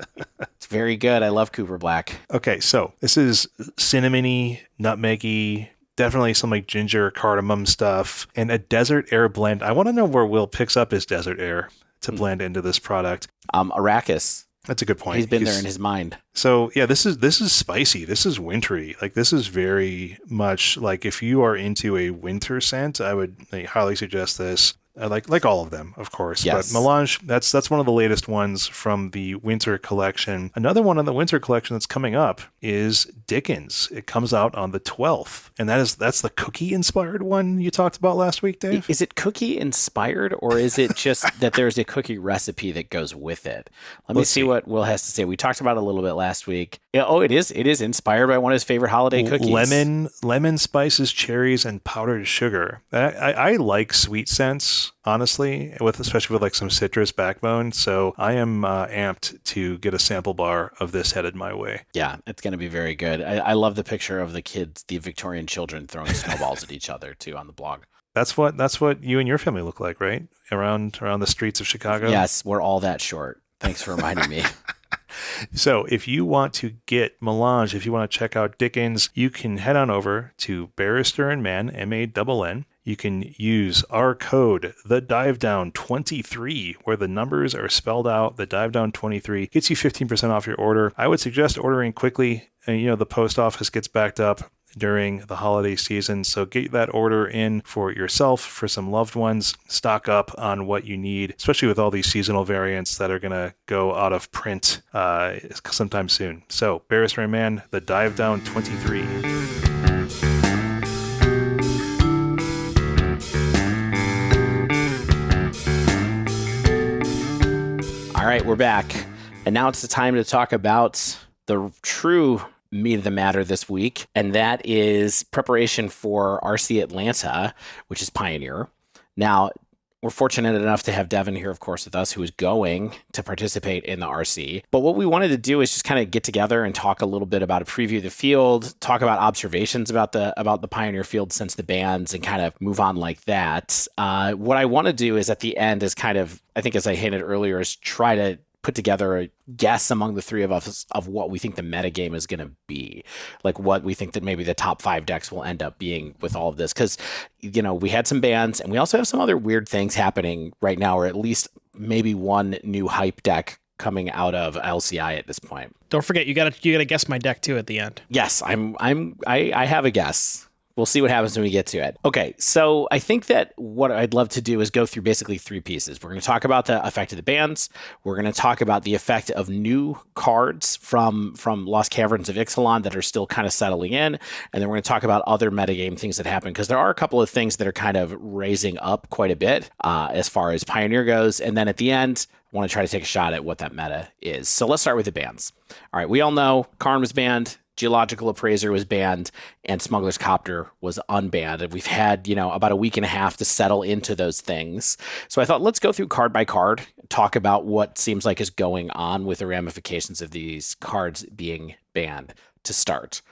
very good. I love Cooper Black. Okay, so this is cinnamony, nutmeggy, definitely some like ginger cardamom stuff, and a desert air blend. I want to know where Will picks up his desert air to blend into this product. Arrakis. That's a good point. He's been there in his mind. So yeah, this is spicy. This is wintry. Like this is very much like if you are into a winter scent, I would highly suggest this. Like all of them, of course. Yes. But Melange, that's one of the latest ones from the winter collection. Another one in the winter collection that's coming up is Dickens. It comes out on the 12th. And that's the cookie inspired one you talked about last week, Dave? Is it cookie inspired or is it just that there's a cookie recipe that goes with it? Let's see what Will has to say. We talked about it a little bit last week. It is inspired by one of his favorite holiday cookies. Lemon spices, cherries, and powdered sugar. I like sweet scents, honestly, especially with like some citrus backbone. So I am amped to get a sample bar of this headed my way. Yeah, it's going to be very good. I love the picture of the kids, the Victorian children throwing snowballs at each other too on the blog. That's what you and your family look like, right? Around the streets of Chicago. Yes, we're all that short. Thanks for reminding me. So if you want to get Melange, if you want to check out Dickens, you can head on over to Barrister and Man, MANN. You can use our code, the DiveDown23, where the numbers are spelled out. The DiveDown23 gets you 15% off your order. I would suggest ordering quickly. The post office gets backed up during the holiday season. So get that order in for yourself, for some loved ones. Stock up on what you need, especially with all these seasonal variants that are going to go out of print sometime soon. So Barrister and Man, the DiveDown23. All right, we're back. And now it's the time to talk about the true meat of the matter this week, and that is preparation for RC Atlanta, which is Pioneer. Now, we're fortunate enough to have Devon here, of course, with us, who is going to participate in the RC. But what we wanted to do is just kind of get together and talk a little bit about a preview of the field, talk about observations about the Pioneer field since the bans, and kind of move on like that. What I want to do is at the end is kind of, I think as I hinted earlier, is try to put together a guess among the three of us of what we think the metagame is going to be, like what we think that maybe the top 5 decks will end up being with all of this. Because, we had some bans, and we also have some other weird things happening right now, or at least maybe one new hype deck coming out of LCI at this point. Don't forget, you gotta guess my deck too at the end. Yes, I have a guess. We'll see what happens when we get to it. Okay, so I think that what I'd love to do is go through basically 3 pieces. We're going to talk about the effect of the bans. We're going to talk about the effect of new cards from Lost Caverns of Ixalan that are still kind of settling in. And then we're going to talk about other metagame things that happen, because there are a couple of things that are kind of raising up quite a bit as far as Pioneer goes. And then at the end, I want to try to take a shot at what that meta is. So let's start with the bans. All right, we all know Karn was banned, Geological Appraiser was banned, and Smuggler's Copter was unbanned. And we've had, about a week and a half to settle into those things. So I thought, let's go through card by card, talk about what seems like is going on with the ramifications of these cards being banned to start.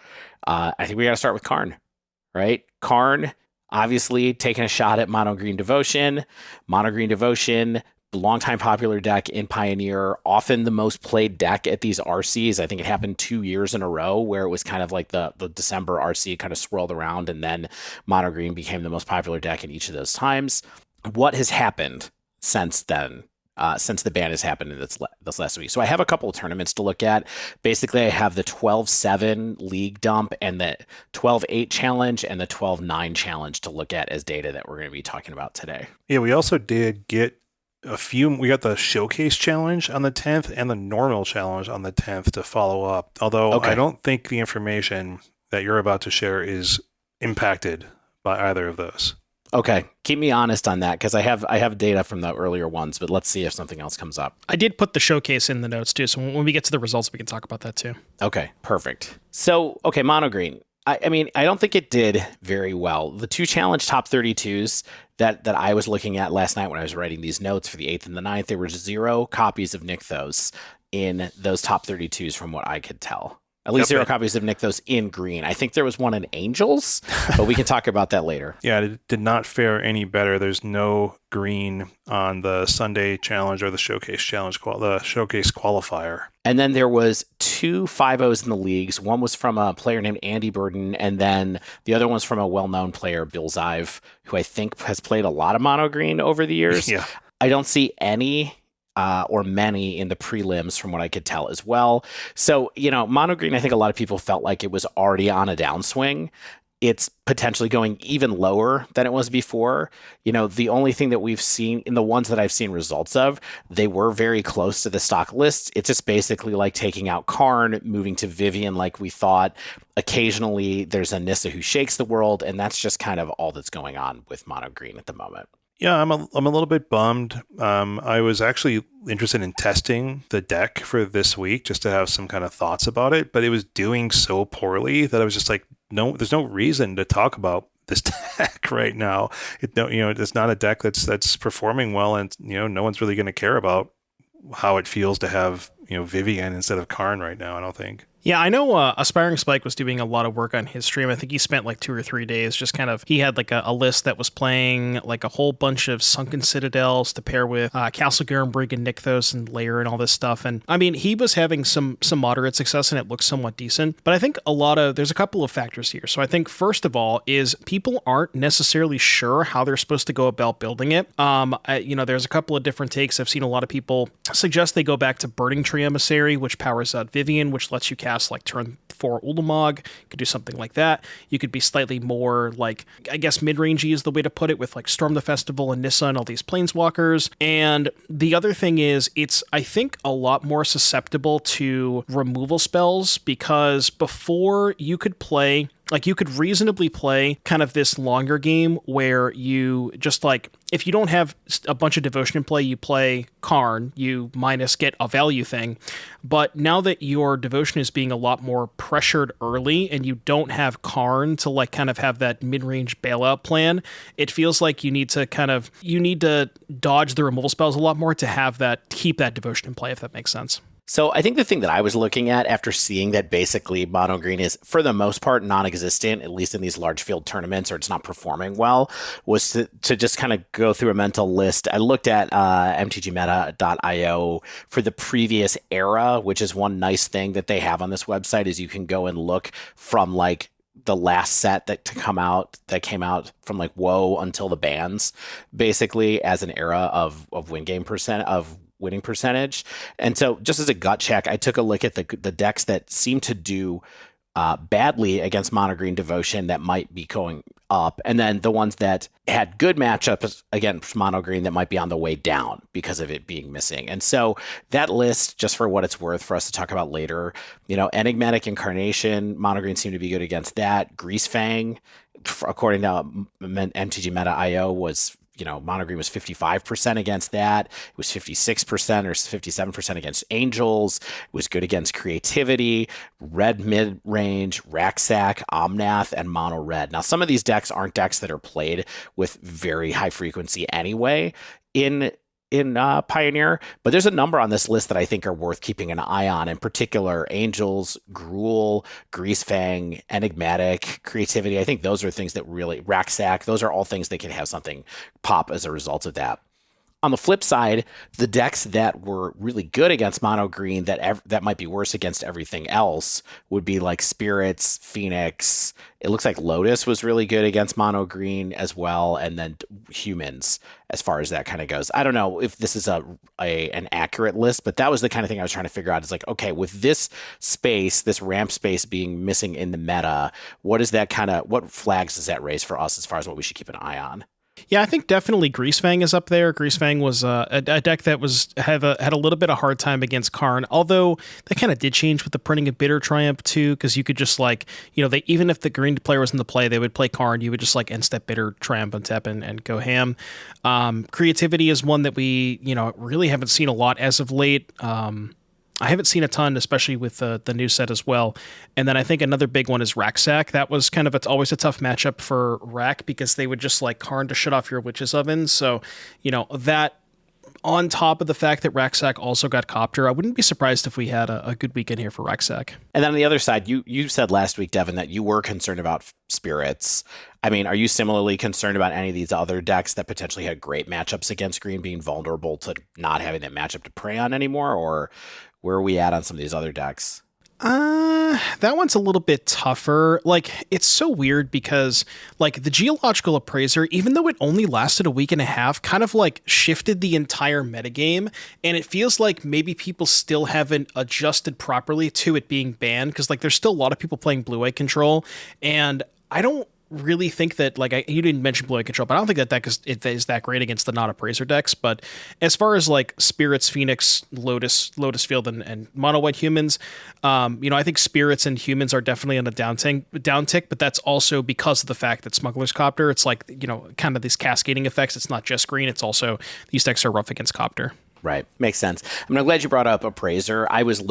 I think we got to start with Karn, right? Karn, obviously taking a shot at Mono Green Devotion. Mono Green Devotion, longtime popular deck in Pioneer, often the most played deck at these RCs. I think it happened 2 years in a row where it was kind of like the December RC kind of swirled around, and then Mono Green became the most popular deck in each of those times. What has happened since then? Since the ban has happened in this last week. So I have a couple of tournaments to look at. Basically, I have the 12-7 league dump and the 12-8 challenge and the 12-9 challenge to look at as data that we're going to be talking about today. Yeah, we also did get we got the showcase challenge on the 10th and the normal challenge on the 10th to follow up. Although I don't think the information that you're about to share is impacted by either of those. Okay, keep me honest on that, because I have data from the earlier ones, but let's see if something else comes up. I did put the showcase in the notes too, so when we get to the results, we can talk about that too. Okay, perfect. So, Mono Green. I mean, I don't think it did very well. The 2 challenge top 32s that I was looking at last night when I was writing these notes for the 8th and the 9th, there were 0 copies of Nykthos in those top 32s from what I could tell. At least 0 copies of Nykthos in green. I think there was one in Angels, but we can talk about that later. Yeah, it did not fare any better. There's no green on the Sunday challenge or the showcase challenge, the showcase qualifier. And then there was 2 5-0s in the leagues. One was from a player named Andy Burden, and then the other one's from a well-known player, Bill Zive, who I think has played a lot of mono green over the years. Yeah. I don't see any or many in the prelims from what I could tell as well. So, mono green, I think a lot of people felt like it was already on a downswing. It's potentially going even lower than it was before. The only thing that we've seen in the ones that I've seen results of, they were very close to the stock list. It's just basically like taking out Karn, moving to Vivian like we thought. Occasionally there's a Nissa who shakes the world, and that's just kind of all that's going on with mono green at the moment. Yeah, I'm a little bit bummed. I was actually interested in testing the deck for this week just to have some kind of thoughts about it, but it was doing so poorly that I was just like, no, there's no reason to talk about this deck right now. It's not a deck that's performing well, and no one's really going to care about how it feels to have Vivian instead of Karn right now, I don't think. Yeah, I know Aspiring Spike was doing a lot of work on his stream. I think he spent like 2 or 3 days just he had like a list that was playing like a whole bunch of Sunken Citadels to pair with Castle Garenbrig and Nykthos and Lair and all this stuff. And I mean, he was having some moderate success and it looks somewhat decent. But I think there's a couple of factors here. So I think first of all is people aren't necessarily sure how they're supposed to go about building it. There's a couple of different takes. I've seen a lot of people suggest they go back to Burning Tree Emissary, which powers out Vivian, which lets you cast like turn 4 Ulamog. You could do something like that. You could be slightly more like, I guess mid-rangey is the way to put it, with like Storm the Festival and Nissa and all these planeswalkers. And the other thing is it's, I think, a lot more susceptible to removal spells, because before you could play, like you could reasonably play kind of this longer game where you just like, if you don't have a bunch of devotion in play, you play Karn, you get a value thing. But now that your devotion is being a lot more pressured early and you don't have Karn to like kind of have that mid-range bailout plan, it feels like you need to dodge the removal spells a lot more to have keep that devotion in play, if that makes sense. So I think the thing that I was looking at after seeing that basically mono green is for the most part non-existent, at least in these large field tournaments, or it's not performing well, was to just kind of go through a mental list. I looked at mtgmeta.io for the previous era, which is one nice thing that they have on this website is you can go and look from like the last set that came out from like WoW until the bans, basically as an era of winning percentage. And so just as a gut check, I took a look at the decks that seem to do badly against mono green devotion that might be going up, and then the ones that had good matchups against mono green that might be on the way down because of it being missing. And so that list, just for what it's worth for us to talk about later, Enigmatic Incarnation, mono green seemed to be good against that. Greasefang, according to MTG Meta.io, was mono green was 55% against that. It was 56% or 57% against Angels. It was good against Creativity, Red mid-range, Racksack, Omnath, and Mono Red. Now, some of these decks aren't decks that are played with very high frequency anyway in Pioneer, but there's a number on this list that I think are worth keeping an eye on. In particular, Angels, Gruul, Greasefang, Enigmatic, Creativity. I think those are things that really, Racksack, those are all things that can have something pop as a result of that. On the flip side, the decks that were really good against mono green that might be worse against everything else would be like Spirits, Phoenix. It looks like Lotus was really good against mono green as well, and then Humans as far as that kind of goes. I don't know if this is an accurate list, but that was the kind of thing I was trying to figure out. Is like, okay, with this space, this ramp space being missing in the meta, what flags does that raise for us as far as what we should keep an eye on? Yeah, I think definitely Greasefang is up there. Greasefang was a deck that had a little bit of hard time against Karn, although that kind of did change with the printing of Bitter Triumph too, because you could just even if the green player was in the play, they would play Karn. You would just like end step Bitter Triumph on tap and go ham. Creativity is one that we really haven't seen a lot as of late. I haven't seen a ton, especially with the new set as well. And then I think another big one is Racksack. That was it's always a tough matchup for Rack because they would just like Karn to shut off your Witch's Oven. So, that on top of the fact that Racksack also got Copter, I wouldn't be surprised if we had a good weekend here for Racksack. And then on the other side, you said last week, Devon, that you were concerned about Spirits. I mean, are you similarly concerned about any of these other decks that potentially had great matchups against green being vulnerable to not having that matchup to prey on anymore? Or where are we at on some of these other decks? That one's a little bit tougher. Like, it's so weird because, like, the Geological Appraiser, even though it only lasted a week and a half, kind of, like, shifted the entire metagame, and it feels like maybe people still haven't adjusted properly to it being banned, because, like, there's still a lot of people playing Blue-Eye Control, and I don't really think that, like, you didn't mention Blue-Eye Control, but I don't think that deck is that great against the non-appraiser decks. But as far as like Spirits, Phoenix, Lotus Field, and Mono White Humans, I think Spirits and Humans are definitely on a downtick, but that's also because of the fact that Smuggler's Copter, it's like, kind of these cascading effects. It's not just green, it's also these decks are rough against Copter. Right. Makes sense. I'm glad you brought up Appraiser. I was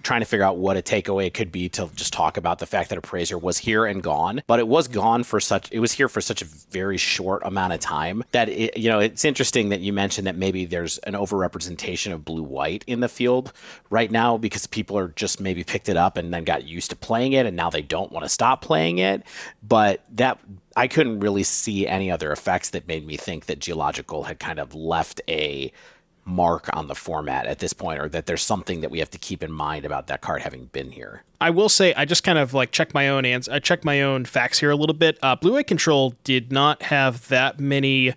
trying to figure out what a takeaway could be to just talk about the fact that Appraiser was here and gone, but it was here for such a very short amount of time that it's interesting that you mentioned that maybe there's an overrepresentation of blue-white in the field right now because people are just maybe picked it up and then got used to playing it and now they don't want to stop playing it. But that I couldn't really see any other effects that made me think that Geological had kind of left a mark on the format at this point, or that there's something that we have to keep in mind about that card having been here. I will say I just kind of like checked my own facts here a little bit. Blue-Eye Control did not have that many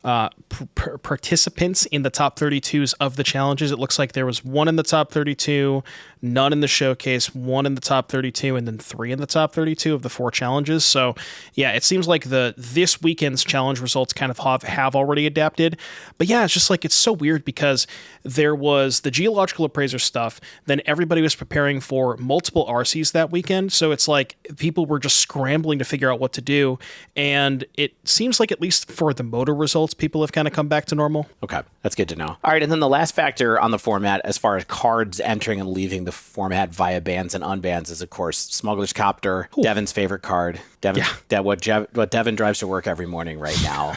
participants in the top 32s of the challenges. It looks like there was one in the top 32, none in the showcase, one in the top 32, and then 3 in the top 32 of the 4 challenges. So yeah, it seems like this weekend's challenge results kind of have already adapted. But yeah, it's just like, it's so weird because there was the Geological Appraiser stuff, then everybody was preparing for multiple RCs that weekend. So it's like people were just scrambling to figure out what to do. And it seems like, at least for the motor results, people have kind of come back to normal. Okay, that's good to know. All right, and then the last factor on the format as far as cards entering and leaving the format via bans and unbans is, of course, Smuggler's Copter, Ooh. Devon's favorite card. What Devon drives to work every morning right now.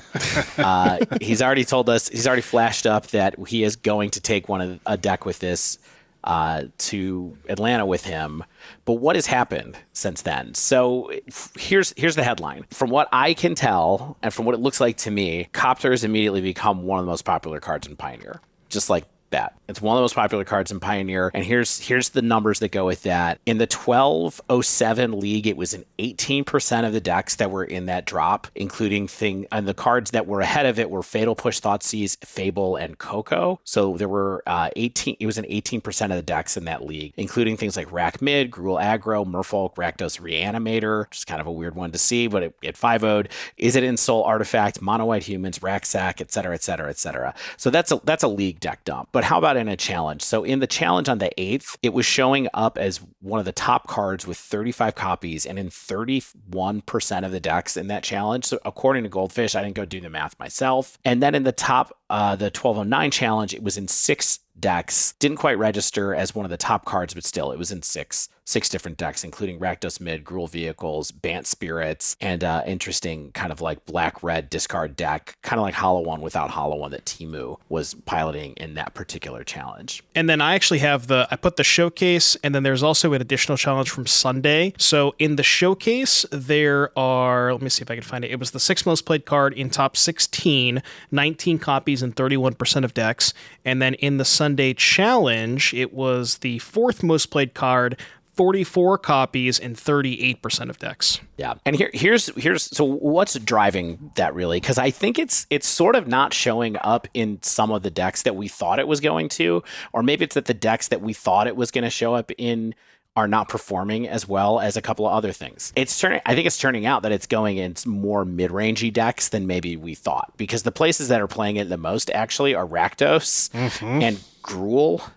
He's already told us, he's already flashed up that he is going to take a deck with this to Atlanta with him. But what has happened since then? So here's the headline. From what I can tell, and from what it looks like to me, Copter has immediately become one of the most popular cards in Pioneer. Just like that. It's one of the most popular cards in Pioneer. And here's the numbers that go with that. In the 1207 league, it was in 18% of the decks that were in that drop, including and the cards that were ahead of it were Fatal Push, Thoughtseize, Fable, and Coco. So there were 18. It was in 18% of the decks in that league, including things like Rack Mid, Gruul Aggro, Merfolk, Rakdos Reanimator, which is kind of a weird one to see, but it 5-0'd. Is it in Soul Artifact, Mono White Humans, Racksack, et cetera, et cetera, et cetera. So that's a league deck dump. But how about in a challenge? So in the challenge on the 8th, it was showing up as one of the top cards with 35 copies and in 31% of the decks in that challenge. So according to Goldfish, I didn't go do the math myself. And then in the top, the 1209 challenge, it was in 6 decks. Didn't quite register as one of the top cards, but still, it was in six different decks, including Rakdos Mid, Gruul Vehicles, Bant Spirits, and interesting kind of like black-red discard deck, kind of like Hollow One without Hollow One that Timu was piloting in that particular challenge. And then I actually have I put the showcase, and then there's also an additional challenge from Sunday. So in the showcase, there are, let me see if I can find it. It was the 6th most played card in top 16, 19 copies and 31% of decks. And then in the Sunday challenge, it was the 4th most played card, 44 copies and 38% of decks. Yeah. And here's so what's driving that really? Because I think it's sort of not showing up in some of the decks that we thought it was going to, or maybe it's that the decks that we thought it was going to show up in are not performing as well as a couple of other things. I think it's turning out that it's going in more mid-rangey decks than maybe we thought, because the places that are playing it the most actually are Rakdos and Gruul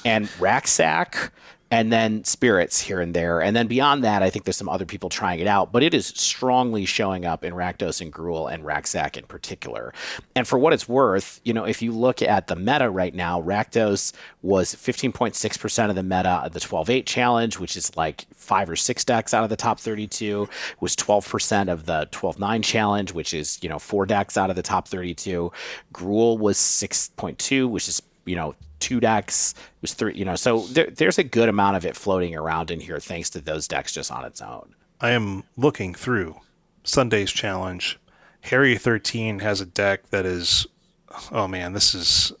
and Racksack, and then Spirits here and there. And then beyond that, I think there's some other people trying it out, but it is strongly showing up in Rakdos and Gruul and Racksack in particular. And for what it's worth, if you look at the meta right now, Rakdos was 15.6% of the meta of the 12-8 challenge, which is like 5 or 6 decks out of the top 32, was 12% of the 12-9 challenge, which is, 4 decks out of the top 32. Gruul was 6.2, which is, 2 decks. It was 3, so there's a good amount of it floating around in here thanks to those decks just on its own. I am looking through Sunday's challenge. Harry 13 has a deck that is, oh man, this is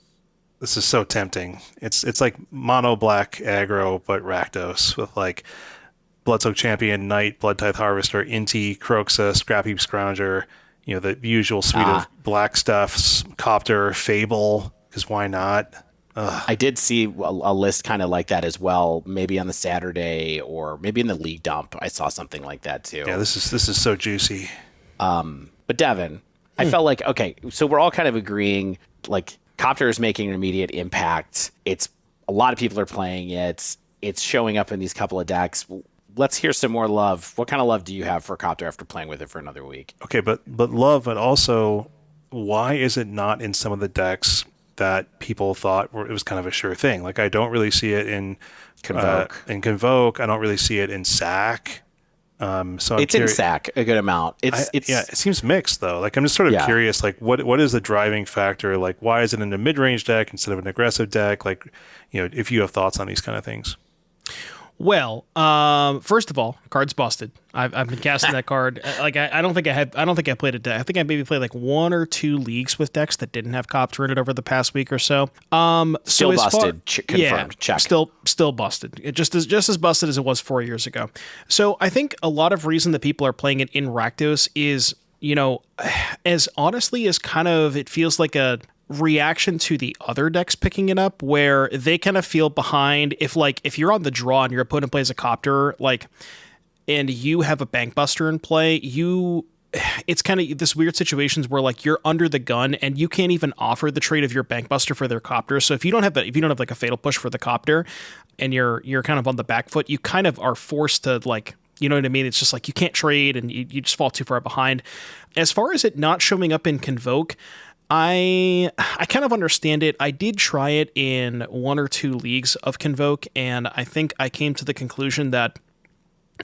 so tempting. It's like mono black aggro, but Rakdos with like Bloodsoak Champion, Knight, Bloodtithe Harvester, Inti, Croxa, Scrapheap Scrounger, the usual suite of black stuffs, Copter, Fable, because why not? I did see a list kind of like that as well, maybe on the Saturday or maybe in the league dump. I saw something like that too. Yeah, this is so juicy. But Devon, I felt like, okay, so we're all kind of agreeing, like Copter is making an immediate impact. It's a lot of people are playing it. It's showing up in these couple of decks. Let's hear some more love. What kind of love do you have for Copter after playing with it for another week? Okay, but love, but also, why is it not in some of the decks that people thought it was kind of a sure thing? Like, I don't really see it in Convoke. I don't really see it in Sack. So it's in Sack a good amount. It's it seems mixed though. Like, I'm just sort of curious. Like, what is the driving factor? Like, why is it in a mid-range deck instead of an aggressive deck? Like, if you have thoughts on these kind of things. Well, first of all, card's busted. I've been casting that card. Like I don't think I played a deck. I think I maybe played like 1 or 2 leagues with decks that didn't have Copter in it over the past week or so. Still busted. Confirmed. Yeah, check. Still busted. It just as busted as it was 4 years ago. So I think a lot of reason that people are playing it in Rakdos is, as honestly as kind of it feels like a reaction to the other decks picking it up, where they kind of feel behind. If you're on the draw and your opponent plays a Copter, and you have a Bankbuster in play, it's kind of this weird situations where like you're under the gun and you can't even offer the trade of your Bankbuster for their Copter. So if you don't have like a Fatal Push for the Copter and you're kind of on the back foot, you kind of are forced to like, you know what I mean? It's just like you can't trade and you just fall too far behind. As far as it not showing up in Convoke, I kind of understand it. I did try it in 1 or 2 leagues of Convoke, and I think I came to the conclusion that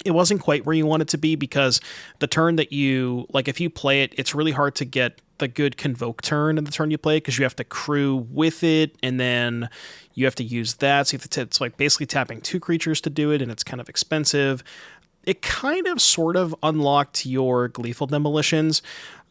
it wasn't quite where you want it to be, because the turn that if you play it, it's really hard to get the good Convoke turn in the turn you play, because you have to crew with it, and then you have to use that. So you have to it's like basically tapping 2 creatures to do it, and it's kind of expensive. It kind of sort of unlocked your Gleeful Demolitions.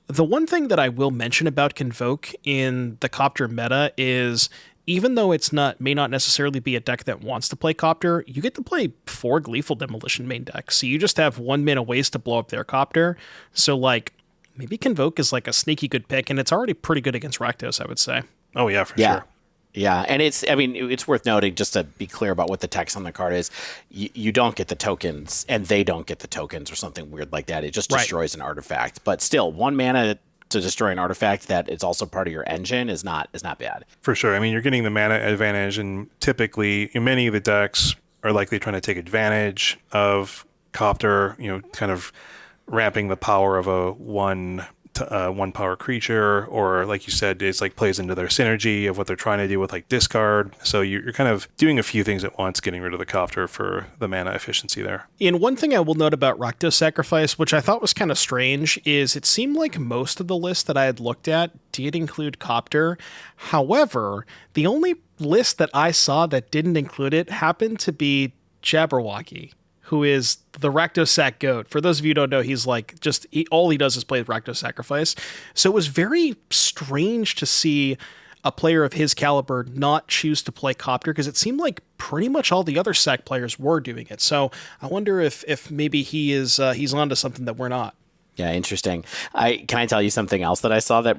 The one thing that I will mention about Convoke in the Copter meta is, even though may not necessarily be a deck that wants to play Copter, you get to play 4 Gleeful Demolition main decks. So you just have 1 mana waste to blow up their Copter. So like, maybe Convoke is like a sneaky good pick, and it's already pretty good against Rakdos, I would say. Oh yeah, for sure. Yeah, and it's worth noting, just to be clear about what the text on the card is, you don't get the tokens, and they don't get the tokens, or something weird like that. It just destroys an artifact. But still, 1 mana to destroy an artifact that is also part of your engine is not bad. For sure. I mean, you're getting the mana advantage, and typically, many of the decks are likely trying to take advantage of Copter, kind of ramping the power of a one power creature, or like you said, it's like plays into their synergy of what they're trying to do with like discard. So you're kind of doing a few things at once, getting rid of the Copter for the mana efficiency there. And one thing I will note about Rakdos Sacrifice, which I thought was kind of strange, is it seemed like most of the list that I had looked at did include Copter. However, the only list that I saw that didn't include it happened to be Jabberwocky, who is the Rakdos Sac Goat. For those of you who don't know, he's like all he does is play Rakdos Sacrifice. So it was very strange to see a player of his caliber not choose to play Copter, because it seemed like pretty much all the other Sac players were doing it. So I wonder if maybe he's onto something that we're not. Yeah, interesting. Can I tell you something else that I saw that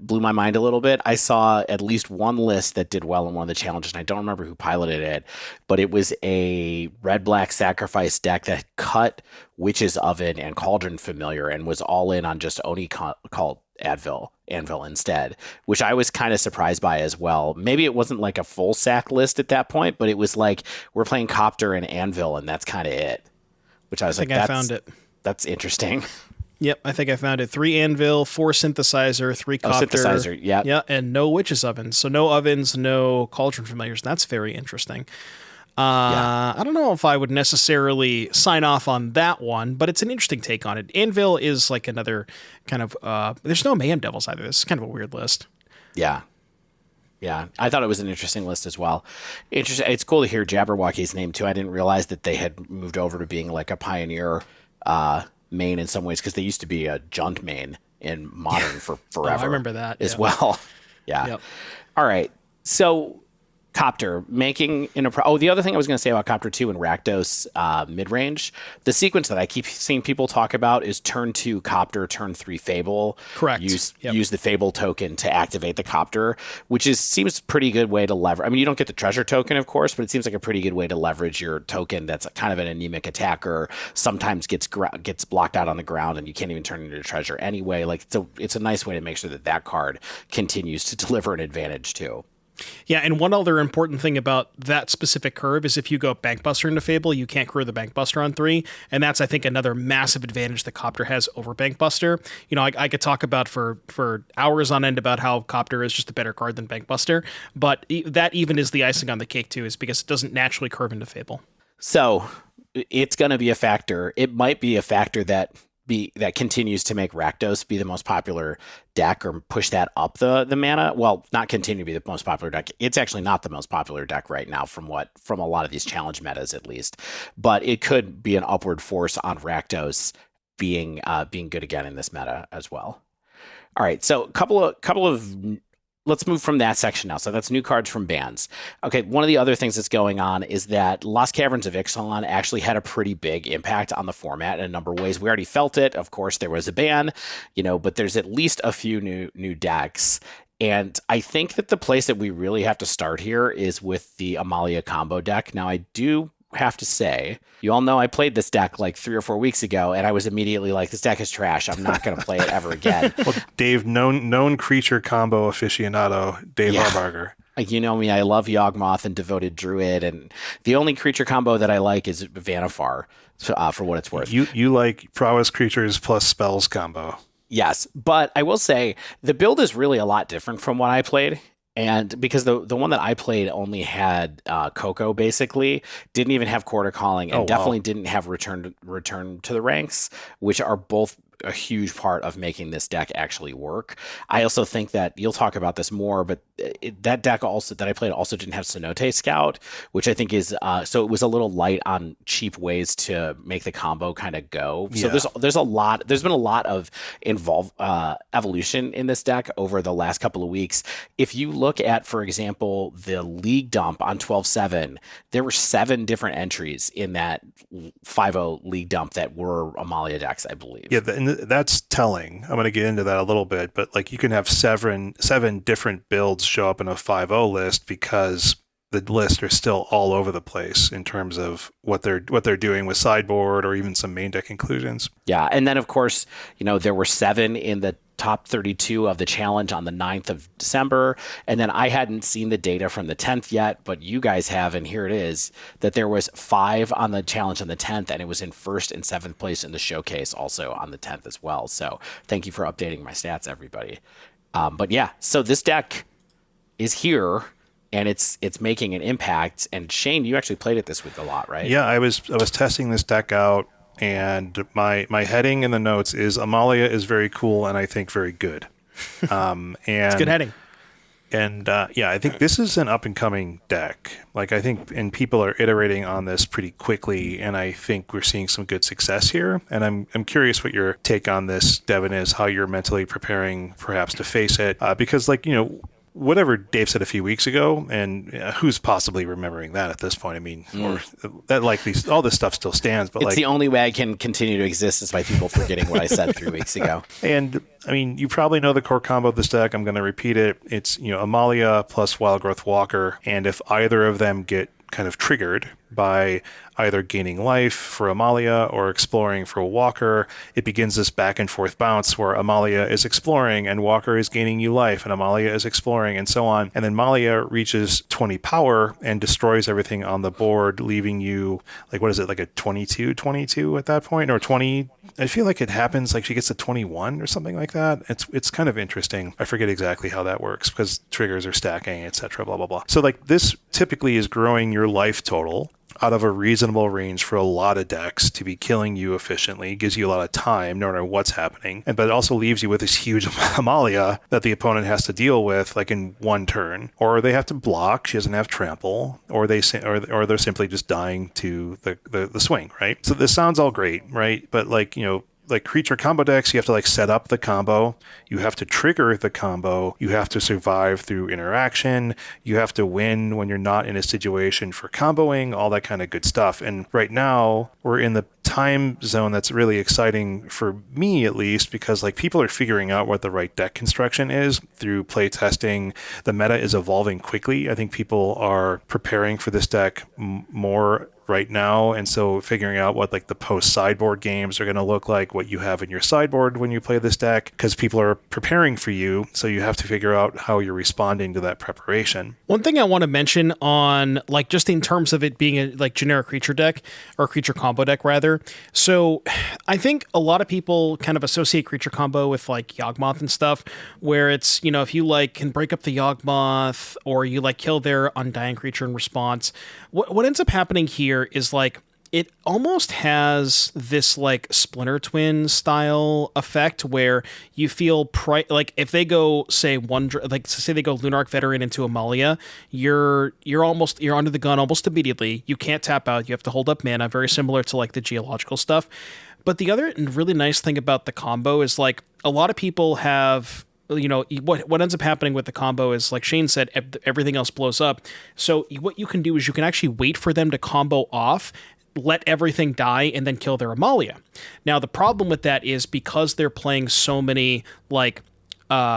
blew my mind a little bit? I saw at least one list that did well in one of the challenges, and I don't remember who piloted it, but it was a red-black sacrifice deck that cut Witch's Oven and Cauldron Familiar and was all in on just Oni called Anvil instead, which I was kind of surprised by as well. Maybe it wasn't like a full sack list at that point, but it was like, we're playing Copter and Anvil, and that's kind of it. Which I was like, I found it. That's interesting. Yep, I think I found it. 3 Anvil, 4 Synthesizer, 3 Copter. Synthesizer, yeah. Yeah, and no Witch's Ovens. So no ovens, no Cauldron Familiars. That's very interesting. I don't know if I would necessarily sign off on that one, but it's an interesting take on it. Anvil is like another kind of... there's no Mayhem Devils either. This is kind of a weird list. Yeah. Yeah, I thought it was an interesting list as well. It's cool to hear Jabberwocky's name, too. I didn't realize that they had moved over to being like a Pioneer main in some ways, because they used to be a Junt main in Modern for forever. I remember that as well. Yeah. Yep. All right. So Copter making the other thing I was going to say about Copter 2 and Rakdos mid-range, the sequence that I keep seeing people talk about is turn 2 Copter, turn 3 Fable. Correct. Use the Fable token to activate the Copter, which seems a pretty good way to leverage. I mean, you don't get the treasure token, of course, but it seems like a pretty good way to leverage your token that's kind of an anemic attacker, sometimes gets blocked out on the ground and you can't even turn it into treasure anyway. Like, it's a nice way to make sure that card continues to deliver an advantage too. Yeah, and one other important thing about that specific curve is if you go Bankbuster into Fable, you can't crew the Bankbuster on 3, and that's, I think, another massive advantage that Copter has over Bankbuster. I could talk about for hours on end about how Copter is just a better card than Bankbuster, but that even is the icing on the cake, too, is because it doesn't naturally curve into Fable. So, it's going to be a factor. It might be a factor that continues to make Rakdos be the most popular deck, or push that up the mana. Well, not continue to be the most popular deck. It's actually not the most popular deck right now from a lot of these challenge metas at least. But it could be an upward force on Rakdos being good again in this meta as well. All right, so a couple of let's move from that section now. So that's new cards from bans. Okay, one of the other things that's going on is that Lost Caverns of Ixalan actually had a pretty big impact on the format in a number of ways. We already felt it. Of course, there was a ban, but there's at least a few new decks. And I think that the place that we really have to start here is with the Amalia Combo deck. Now, I do have to say, you all know I played this deck like 3 or 4 weeks ago, and I was immediately like, this deck is trash. I'm not going to play it ever again. Well, Dave, known creature combo aficionado, Dave Harbarger. You know me, I love Yawgmoth and Devoted Druid, and the only creature combo that I like is Vanifar, for what it's worth. You like prowess creatures plus spells combo. Yes, but I will say the build is really a lot different from what I played. And because the one that I played only had Coco, basically, didn't even have Quarter Calling, and definitely didn't have Return to the Ranks, which are both a huge part of making this deck actually work. I also think that you'll talk about this more, but that deck also that I played also didn't have Cenote Scout, which I think is so it was a little light on cheap ways to make the combo kind of go. So there's been a lot of evolution in this deck over the last couple of weeks. If you look at, for example, the league dump on 12-7, there were 7 different entries in that 5-0 league dump that were Amalia decks, I believe. Yeah, and that's telling. I'm going to get into that a little bit, but like you can have seven different builds show up in a 5-0 list because the lists are still all over the place in terms of what they're doing with sideboard or even some main deck inclusions. Yeah, and then of course, there were 7 in the top 32 of the challenge on the 9th of December. And then I hadn't seen the data from the 10th yet, but you guys have, and here it is, that there was 5 on the challenge on the 10th, and it was in 1st and 7th place in the showcase also on the 10th as well. So thank you for updating my stats, everybody. But yeah, so this deck is here, and it's making an impact. And Shane, you actually played it this week a lot, right? Yeah, I was testing this deck out, and my heading in the notes is Amalia is very cool and I think very good. And it's good heading. And I think this is an up and coming deck. Like I think, and people are iterating on this pretty quickly, and I think we're seeing some good success here. And I'm curious what your take on this, Devon, is, how you're mentally preparing perhaps to face it, because whatever Dave said a few weeks ago, and who's possibly remembering that at this point? I mean, or that all this stuff still stands, but it's the only way I can continue to exist is by people forgetting what I said 3 weeks ago. And I mean, you probably know the core combo of this deck. I'm going to repeat it. It's Amalia plus Wild Growth Walker, and if either of them get kind of triggered by either gaining life for Amalia or exploring for Walker, it begins this back and forth bounce where Amalia is exploring and Walker is gaining you life and Amalia is exploring and so on. And then Amalia reaches 20 power and destroys everything on the board, leaving you like a 22 at that point, or 20. I feel like it happens like she gets to 21 or something like that. It's kind of interesting. I forget exactly how that works because triggers are stacking, etc. Blah blah blah. So like this typically is growing your life total out of a reasonable range for a lot of decks to be killing you efficiently. It gives you a lot of time no matter what's happening, but it also leaves you with this huge Amalia that the opponent has to deal with like in one turn, or they have to block. She doesn't have trample, or they're simply just dying to the swing, right? So this sounds all great, right? But like creature combo decks, you have to set up the combo, you have to trigger the combo, you have to survive through interaction, you have to win when you're not in a situation for comboing, all that kind of good stuff. And right now we're in the time zone that's really exciting for me, at least, because people are figuring out what the right deck construction is through play testing. The meta is evolving quickly. I think people are preparing for this deck more right now, and so figuring out what the post sideboard games are going to look like, what you have in your sideboard when you play this deck, because people are preparing for you, so you have to figure out how you're responding to that preparation. One thing I want to mention on just in terms of it being a generic creature deck, or creature combo deck rather, so I think a lot of people kind of associate creature combo with Yawgmoth and stuff, where it's if you can break up the Yawgmoth, or you kill their undying creature in response. What ends up happening here is it almost has this Splinter Twin style effect where you feel if they go say say they go Lunarch Veteran into Amalia, you're under the gun almost immediately. You can't tap out. You have to hold up mana, very similar to the geological stuff. But the other really nice thing about the combo is a lot of people have. What ends up happening with the combo is, like Shane said, everything else blows up. So what you can do is you can actually wait for them to combo off, let everything die, and then kill their Amalia. Now, the problem with that is because they're playing so many,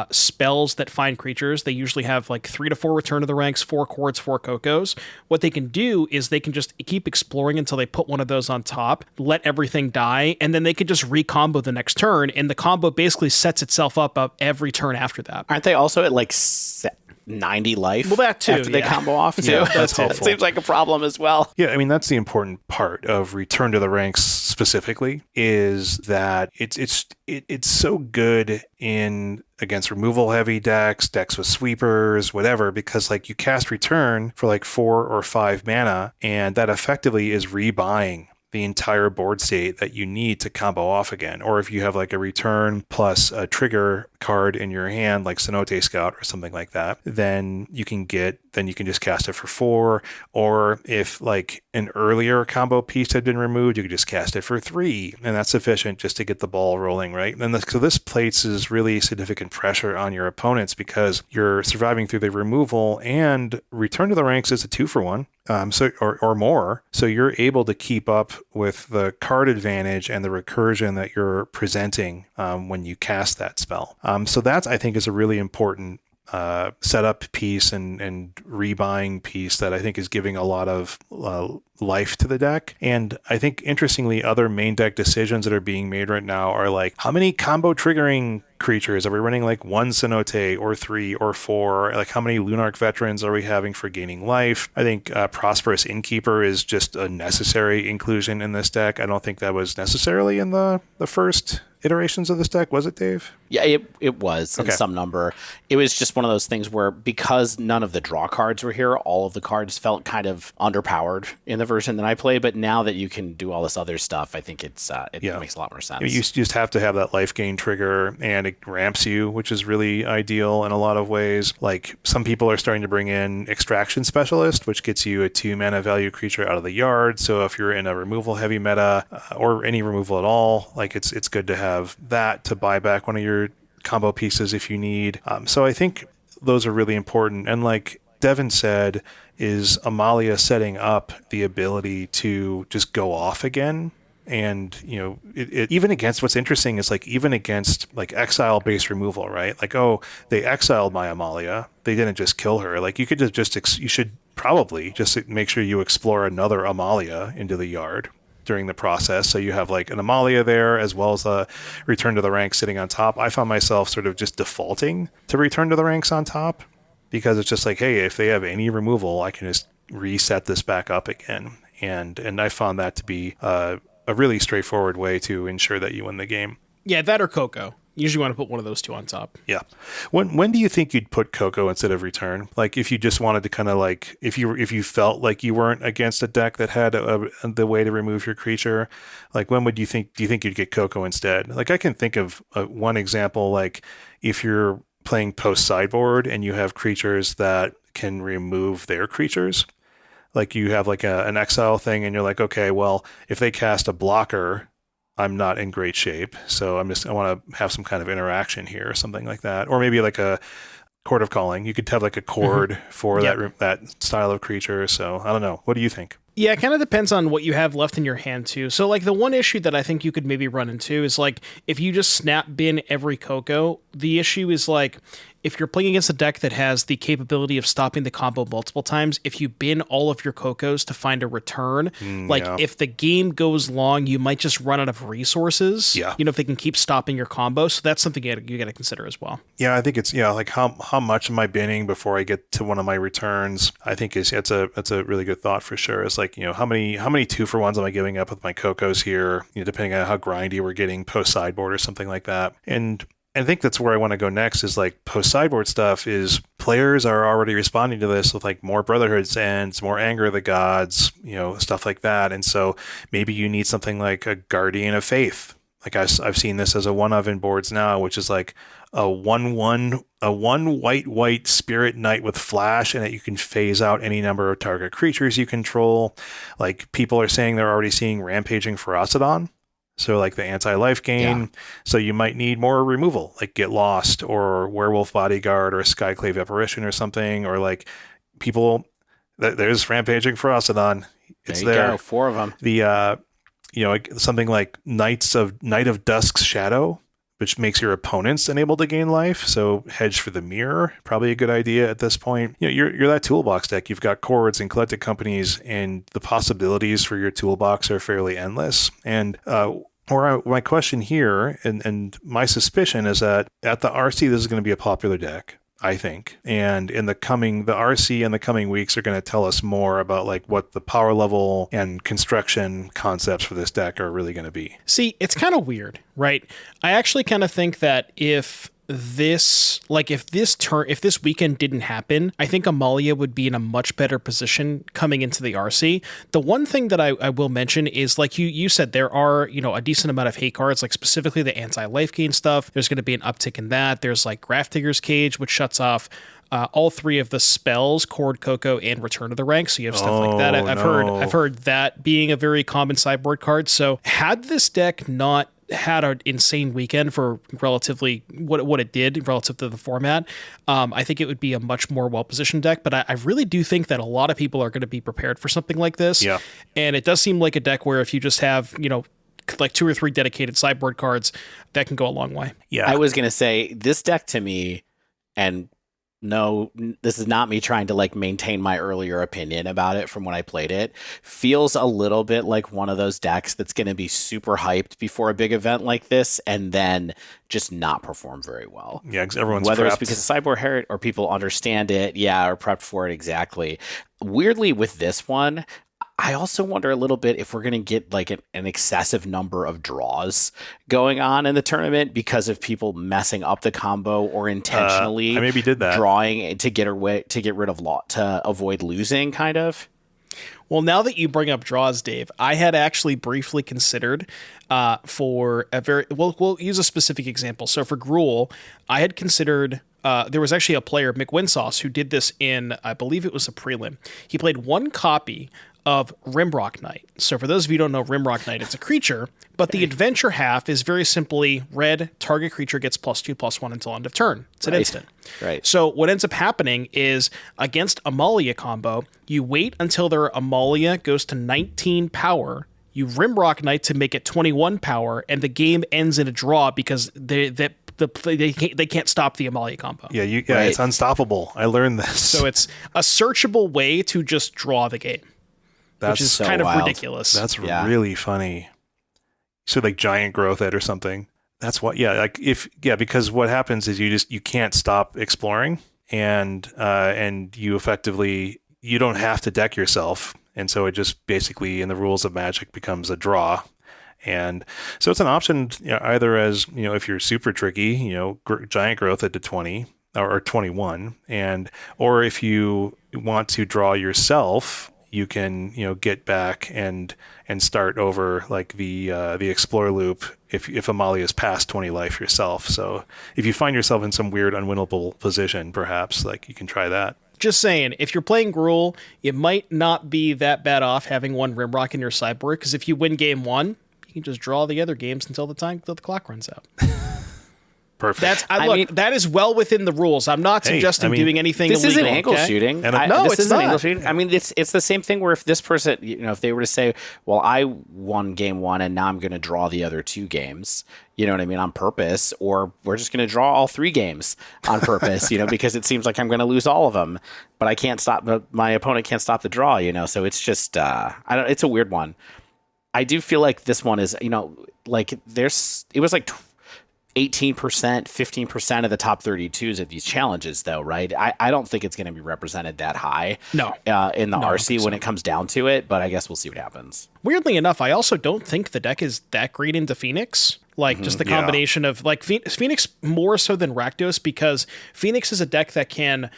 spells that find creatures, they usually have 3 to 4 Return to the Ranks, 4 Chords, 4 Cocos. What they can do is they can just keep exploring until they put one of those on top, let everything die, and then they can just recombo the next turn, and the combo basically sets itself up every turn after that. Aren't they also at 90 life? Well, that too. After they combo off too. Yeah, that's helpful. It seems like a problem as well. Yeah, I mean that's the important part of Return to the Ranks specifically, is that it's so good against removal heavy decks with sweepers, whatever, because you cast Return for 4 or 5 mana, and that effectively is rebuying the entire board state that you need to combo off again. Or if you have like a return plus a trigger card in your hand, like Cenote Scout or something like that, then you can just cast it for 4. Or if like an earlier combo piece had been removed, you could just cast it for 3, and that's sufficient just to get the ball rolling, right? So this places really significant pressure on your opponents because you're surviving through the removal, and Return to the Ranks is a 2-for-1. Or more. So you're able to keep up with the card advantage and the recursion that you're presenting when you cast that spell. So that, I think, is a really important setup piece and rebuying piece that I think is giving a lot of life to the deck. And I think, interestingly, other main deck decisions that are being made right now are like, how many combo triggering creatures are we running? Like 1 Cenote or 3 or 4? Like, how many Lunarch veterans are we having for gaining life? I think Prosperous Innkeeper is just a necessary inclusion in this deck. I don't think that was necessarily in the first iterations of this deck, was it, Dave? Yeah, it was in some number. It was just one of those things where, because none of the draw cards were here, all of the cards felt kind of underpowered in the version that I played. But now that you can do all this other stuff, I think it makes a lot more sense. You just have to have that life gain trigger, and it ramps you, which is really ideal in a lot of ways. Like, some people are starting to bring in Extraction Specialist, which gets you a 2 mana value creature out of the yard. So if you're in a removal heavy meta or any removal at all, like it's good to have that to buy back one of your combo pieces if you need. So I think those are really important. And like Devon said, is Amalia setting up the ability to just go off again. And, it even against, what's interesting is like, even against like exile based removal, right? Like, oh, they exiled my Amalia. They didn't just kill her. Like, you could you should probably just make sure you explore another Amalia into the yard during the process. So you have like an Amalia there, as well as a Return to the Ranks sitting on top. I found myself sort of just defaulting to Return to the Ranks on top, because it's just like, hey, if they have any removal, I can just reset this back up again. And I found that to be a really straightforward way to ensure that you win the game. Yeah, that or Coco. You usually want to put one of those two on top. Yeah. When do you think you'd put Coco instead of Return? Like, if you just wanted to kind of like, if you felt like you weren't against a deck that had the way to remove your creature, like, when do you think you'd get Coco instead? Like, I can think of one example, like if you're playing post sideboard and you have creatures that can remove their creatures. Like, you have like an exile thing, and you're like, okay, well, if they cast a blocker, I'm not in great shape, so I want to have some kind of interaction here or something like that. Or maybe like a Court of Calling. You could have like a chord for that style of creature. So I don't know. What do you think? Yeah, it kind of depends on what you have left in your hand too. So like, the one issue that I think you could maybe run into is like, if you just snap bin every Coco, the issue is like, if you're playing against a deck that has the capability of stopping the combo multiple times, if you bin all of your Cocos to find a return, if the game goes long, you might just run out of resources. Yeah. If they can keep stopping your combo. So that's something you got to consider as well. Yeah, I think it's, like how much am I binning before I get to one of my returns? I think that's a really good thought for sure. It's like, how many 2-for-1s am I giving up with my Cocos here? Depending on how grindy we're getting post sideboard or something like that. And I think that's where I want to go next, is like post sideboard stuff. Is players are already responding to this with like more Brotherhood's Ends, more Anger of the Gods, stuff like that. And so maybe you need something like a Guardian of Faith. Like, I've seen this as a one of in boards now, which is like a 1/1, a 1 white Spirit Knight with flash, and that you can phase out any number of target creatures you control. Like, people are saying they're already seeing Rampaging Ferocidon. So like the anti-life gain. Yeah. So you might need more removal, like Get Lost or Werewolf Bodyguard or Skyclave Apparition or something, or like people, there's Rampaging Ferocidon. It's there. Go, 4 of them. The, something like Night of Dusk's Shadow, which makes your opponents unable to gain life. So Hedge for the Mirror, probably a good idea at this point. You're that toolbox deck. You've got chords and collected companies, and the possibilities for your toolbox are fairly endless. And my question here, and my suspicion, is that at the RC, this is going to be a popular deck, I think. And the RC in the coming weeks are going to tell us more about like what the power level and construction concepts for this deck are really going to be. See, it's kind of weird, right? I actually kind of think that if this, like if this weekend didn't happen, I think Amalia would be in a much better position coming into the RC. The one thing that I will mention is, like you said, there are, a decent amount of hate cards, like specifically the anti-life gain stuff. There's going to be an uptick in that. There's like Grafdigger's Cage, which shuts off all three of the spells, Cord, Coco, and Return to the Ranks. So you have stuff like that. I've heard that being a very common sideboard card. So had this deck not had an insane weekend for relatively what it did relative to the format, I think it would be a much more well-positioned deck. But I really do think that a lot of people are going to be prepared for something like this. Yeah. And it does seem like a deck where if you just have, like 2 or 3 dedicated sideboard cards, that can go a long way. Yeah. I was going to say this deck to me, and no, this is not me trying to like maintain my earlier opinion about it from when I played it, feels a little bit like one of those decks that's going to be super hyped before a big event like this and then just not perform very well. Yeah, because everyone's whether prepped. It's because of sideboard heritage or people understand it, or prepped for it exactly. Weirdly, with this one, I also wonder a little bit if we're going to get like an excessive number of draws going on in the tournament because of people messing up the combo or intentionally I maybe did that. drawing to get rid of to avoid losing, kind of. Well, now that you bring up draws, Dave, I had actually briefly considered for a very we'll use a specific example. So for Gruul, I had considered. There was actually a player, McWinsauce, who did this in, I believe it was a prelim. He played 1 copy of Rimrock Knight. So for those of you who don't know Rimrock Knight, it's a creature, but the adventure half is very simply red, target creature gets +2/+1 until end of turn. It's an instant. Right. So what ends up happening is against Amalia Combo, you wait until their Amalia goes to 19 power, you Rimrock Knight to make it 21 power, and the game ends in a draw because they can't stop the Amalia Combo. Yeah, Right. It's unstoppable. I learned this. So it's a searchable way to just draw the game. Which is so kind of wild. ridiculous. That's really funny. So like giant growth ed or something. That's what. Yeah, because what happens is you can't stop exploring, and you effectively you don't have to deck yourself, and so it just basically in the rules of Magic becomes a draw. And so it's an option either as if you're super tricky, giant growth ed to 20 or 21, or if you want to draw yourself, you can get back and start over like the explore loop if Amalia is past 20 life yourself. So if you find yourself in some weird unwinnable position, perhaps like you can try that. Just saying, if you're playing Gruul, it might not be that bad off having 1 Rimrock in your sideboard, because if you win game 1, you can just draw the other games until the clock runs out. Perfect. That is well within the rules. I'm not suggesting doing anything this illegal. Isn't angle shooting. No, this it's isn't not. angle shooting. I mean, it's the same thing where if this person, if they were to say, well, I won game 1 and now I'm going to draw the other 2 games, you know what I mean, on purpose, or we're just going to draw all 3 games on purpose, because it seems like I'm going to lose all of them, but I can't stop, my opponent can't stop the draw, so it's just, it's a weird one. I do feel like this one is, it was like 18%, 15% of the top 32s of these challenges, though, right? I don't think it's going to be represented that high in the RC when it comes down to it, but I guess we'll see what happens. Weirdly enough, I also don't think the deck is that great into Phoenix. Just the combination of like Phoenix more so than Rakdos, because Phoenix is a deck that can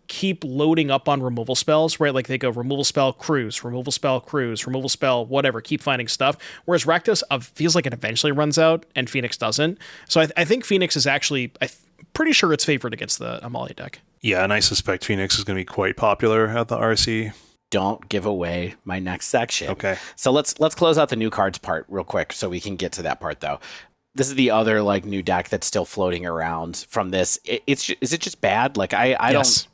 keep loading up on removal spells, right? Like they go removal spell, cruise, removal spell, cruise, removal spell, whatever, keep finding stuff. Whereas Rakdos feels like it eventually runs out and Phoenix doesn't. So I think Phoenix is actually, pretty sure it's favored against the Amalia deck. Yeah, and I suspect Phoenix is going to be quite popular at the RC. Don't give away my next section. Okay. So let's close out the new cards part real quick so we can get to that part, though. This is the other new deck that's still floating around from this. Is it just bad? Yes.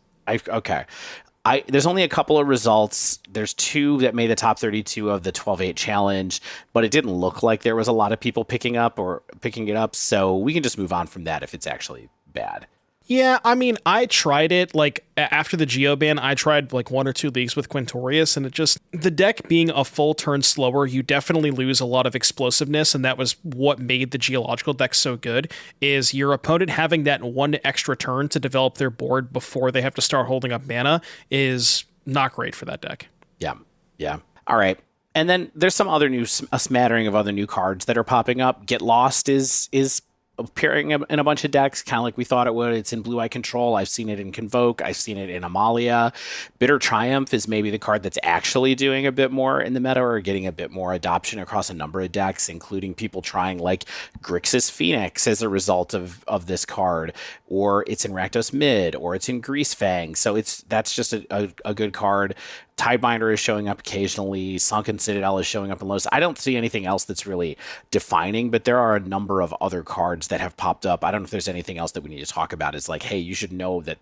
There's only a couple of results. There's 2 that made the top 32 of the 12-8 challenge, but it didn't look like there was a lot of people picking it up. So we can just move on from that if it's actually bad. Yeah, I mean, I tried it, after the Geo ban, I tried 1 or 2 leagues with Quintorius, and the deck being a full turn slower, you definitely lose a lot of explosiveness, and that was what made the Geological deck so good, is your opponent having that 1 extra turn to develop their board before they have to start holding up mana is not great for that deck. Yeah. All right. And then there's some other a smattering of other new cards that are popping up. Get Lost is appearing in a bunch of decks, kind of like we thought it would. It's in Blue-Eye Control. I've seen it in Convoke. I've seen it in Amalia. Bitter Triumph is maybe the card that's actually doing a bit more in the meta or getting a bit more adoption across a number of decks, including people trying like Grixis Phoenix as a result of this card, or it's in Rakdos Mid, or it's in Greasefang. So that's just a good card. Tidebinder is showing up occasionally. Sunken Citadel is showing up in Lotus. I don't see anything else that's really defining, but there are a number of other cards that have popped up. I don't know if there's anything else that we need to talk about. It's like, hey, you should know that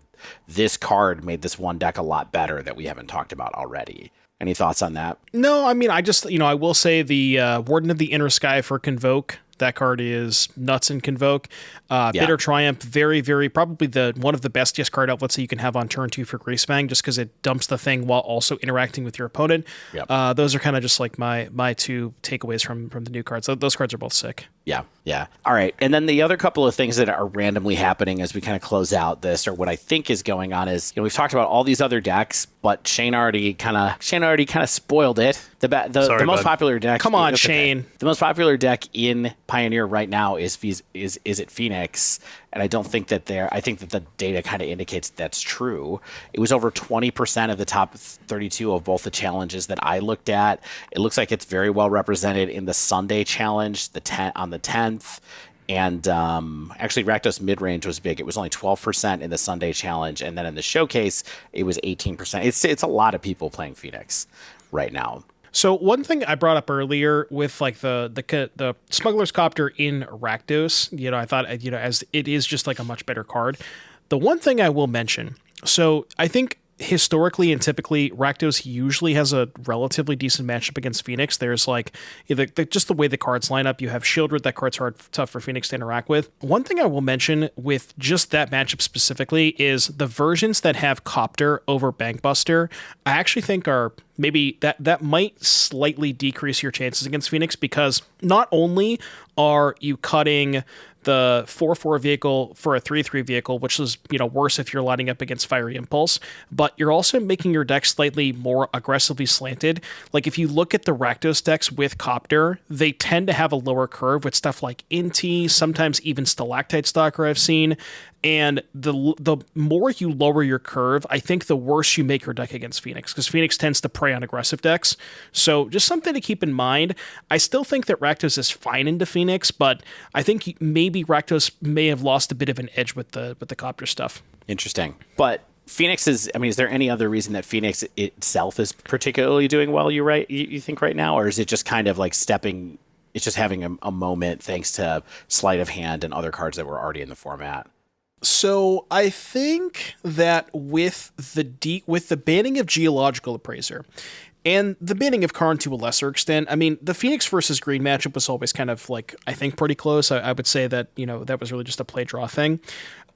this card made this one deck a lot better that we haven't talked about already. Any thoughts on that? No, I mean, I just, I will say the Warden of the Inner Sky for Convoke. That card is nuts in Convoke. Bitter Triumph, very, very, probably one of the best discard outlets that you can have on turn 2 for Greasefang, just because it dumps the thing while also interacting with your opponent. Yep. Those are kind of just like my two takeaways from the new cards. Those cards are both sick. Yeah. All right. And then the other couple of things that are randomly happening as we kind of close out this, or what I think is going on is, we've talked about all these other decks, but Shane already kind of spoiled it. The most popular deck. Come on, Shane. The most popular deck in Pioneer right now is it Phoenix, and I don't think that I think that the data kind of indicates that's true. It was over 20% of the top 32 of both the challenges that I looked at. It looks like it's very well represented in the Sunday challenge, on the 10th. And actually, Rakdos mid-range was big. It was only 12% in the Sunday challenge, and then in the showcase, it was 18%. It's a lot of people playing Phoenix right now. So one thing I brought up earlier with like the Smuggler's Copter in Rakdos, I thought, as it is just like a much better card. The one thing I will mention, so I think historically and typically Rakdos usually has a relatively decent matchup against Phoenix. There's like just the way the cards line up. You have Shieldred, that card's tough for Phoenix to interact with. One thing I will mention with just that matchup specifically is the versions that have Copter over Bankbuster, I actually think are maybe that might slightly decrease your chances against Phoenix, because not only are you cutting the 4/4 vehicle for a 3/3 vehicle, which is worse if you're lining up against Fiery Impulse, but you're also making your deck slightly more aggressively slanted. Like if you look at the Rakdos decks with Copter, they tend to have a lower curve with stuff like Inti, sometimes even Stalactite Stalker I've seen. And the more you lower your curve, I think the worse you make your deck against Phoenix, because Phoenix tends to prey on aggressive decks. So just something to keep in mind. I still think that Rakdos is fine into Phoenix, but I think maybe Rakdos may have lost a bit of an edge with the Copter stuff. Interesting. But Phoenix is there any other reason that Phoenix itself is particularly doing well, you think right now? Or is it just kind of like it's just having a moment thanks to Sleight of Hand and other cards that were already in the format? So I think that with the banning of Geological Appraiser and the banning of Karn to a lesser extent, I mean, the Phoenix versus Green matchup was always kind of like, I think, pretty close. I would say that, that was really just a play draw thing.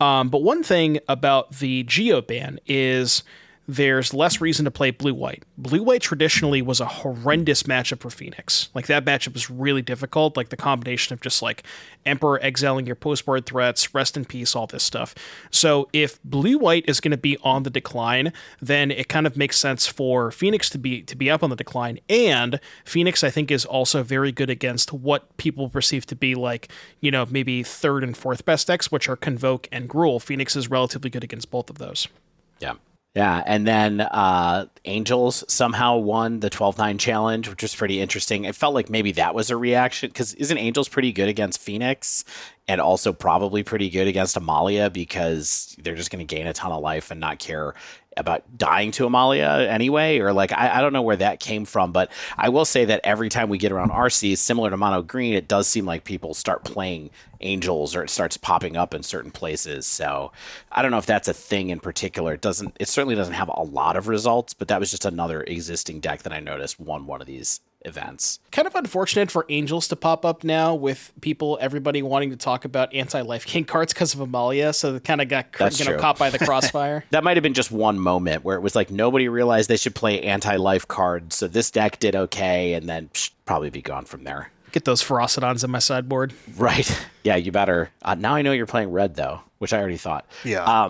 But one thing about the Geo ban is there's less reason to play blue-white. Blue-white traditionally was a horrendous matchup for Phoenix. Like, that matchup was really difficult. Like, the combination of just, like, Emperor exiling your postboard threats, Rest in Peace, all this stuff. So if blue-white is going to be on the decline, then it kind of makes sense for Phoenix to be up on the decline. And Phoenix, I think, is also very good against what people perceive to be, like, maybe third and fourth best decks, which are Convoke and Gruul. Phoenix is relatively good against both of those. Yeah. Yeah, and then Angels somehow won the 12-9 challenge, which was pretty interesting. It felt like maybe that was a reaction, because isn't Angels pretty good against Phoenix and also probably pretty good against Amalia, because they're just going to gain a ton of life and not care about dying to Amalia anyway? Or like, I don't know where that came from, but I will say that every time we get around RC, similar to Mono Green, it does seem like people start playing Angels, or it starts popping up in certain places. So I don't know if that's a thing in particular. It certainly doesn't have a lot of results, but that was just another existing deck that I noticed won one of these events. Kind of unfortunate for Angels to pop up now with everybody wanting to talk about anti-life gain cards because of Amalia, so it kind of got caught by the crossfire. That might have been just one moment where it was like nobody realized they should play anti-life cards, so this deck did okay, and then probably be gone from there. Get those Ferocidons in my sideboard. Right. Yeah, you better. Now I know you're playing red, though, which I already thought. Yeah.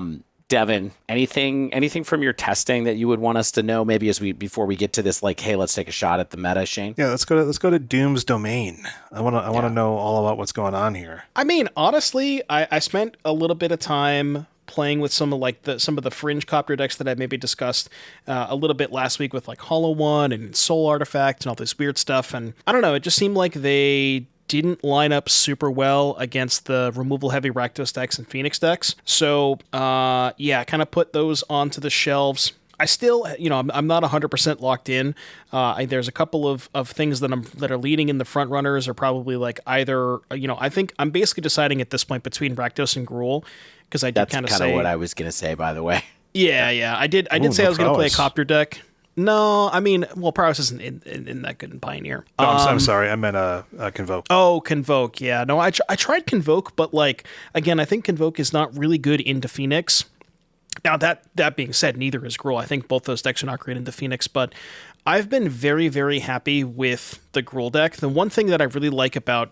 Devon, anything from your testing that you would want us to know, maybe before we get to this, like, hey, let's take a shot at the meta, Shane? Yeah, let's go to Doom's domain. I want to know all about what's going on here. I mean, honestly, I spent a little bit of time playing with some of the fringe Copter decks that I maybe discussed a little bit last week with like Hollow One and Soul Artifact and all this weird stuff. And I don't know, it just seemed like they didn't line up super well against the removal heavy Rakdos decks and Phoenix decks. So I kind of put those onto the shelves. I still, I'm not 100% locked in. There's a couple of things that are leading in the front runners are probably like either, I think I'm basically deciding at this point between Rakdos and Gruul, because I did kind of say... That's kind of what I was going to say, by the way. Yeah. I did say I was going to play a Copter deck. No, I mean, well, Prowess isn't in that good in Pioneer. Oh, I'm sorry. I meant Convoke. Oh, Convoke. Yeah. No, I tried Convoke, but like, again, I think Convoke is not really good into Phoenix. Now, that being said, neither is Gruul. I think both those decks are not great into Phoenix, but I've been very, very happy with the Gruul deck. The one thing that I really like about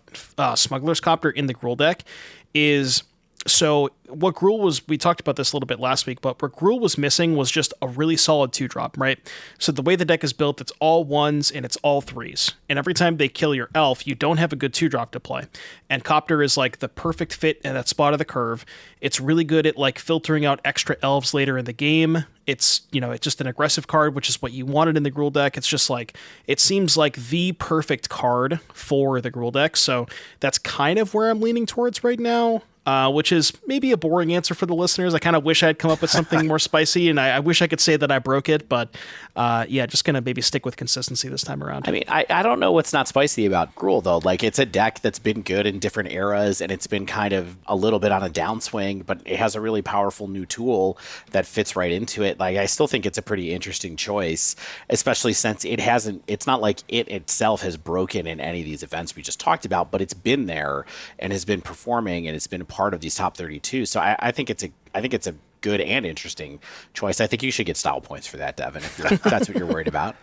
Smuggler's Copter in the Gruul deck is... So what Gruul was, we talked about this a little bit last week, but what Gruul was missing was just a really solid 2-drop, right? So the way the deck is built, it's all 1s and it's all 3s. And every time they kill your elf, you don't have a good 2-drop to play. And Copter is like the perfect fit in that spot of the curve. It's really good at like filtering out extra elves later in the game. It's, it's just an aggressive card, which is what you wanted in the Gruul deck. It's just like, it seems like the perfect card for the Gruul deck. So that's kind of where I'm leaning towards right now. Which is maybe a boring answer for the listeners. I kind of wish I'd come up with something more spicy, and I wish I could say that I broke it, but just going to maybe stick with consistency this time around. I mean, I don't know what's not spicy about Gruul, though. Like, it's a deck that's been good in different eras, and it's been kind of a little bit on a downswing, but it has a really powerful new tool that fits right into it. Like, I still think it's a pretty interesting choice, especially since it's not like it itself has broken in any of these events we just talked about, but it's been there and has been performing, and it's been part of these top 32. So I think it's a good and interesting choice. I think you should get style points for that, Devon, if that's what you're worried about.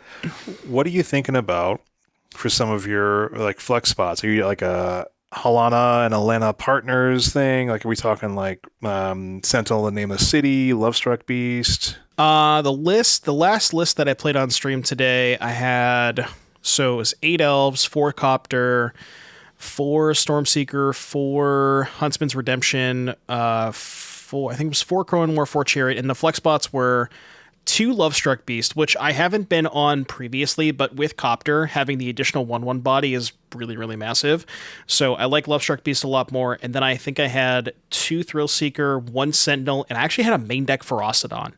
What are you thinking about for some of your like flex spots? Are you like a Halana and Alana partners thing? Like, are we talking like Sentinel, the Nameless City, Lovestruck Beast? The last list that I played on stream today, I had, so it was 8 elves, 4 Copter, 4 Stormseeker, 4 Huntsman's Redemption, I think it was 4 Crowan War, 4 Chariot, and the flex spots were 2 Lovestruck Beast, which I haven't been on previously, but with Copter, having the additional 1/1 body is really, really massive. So I like Lovestruck Beast a lot more, and then I think I had 2 Thrill Seeker, 1 Sentinel, and I actually had a main deck Ferocidon.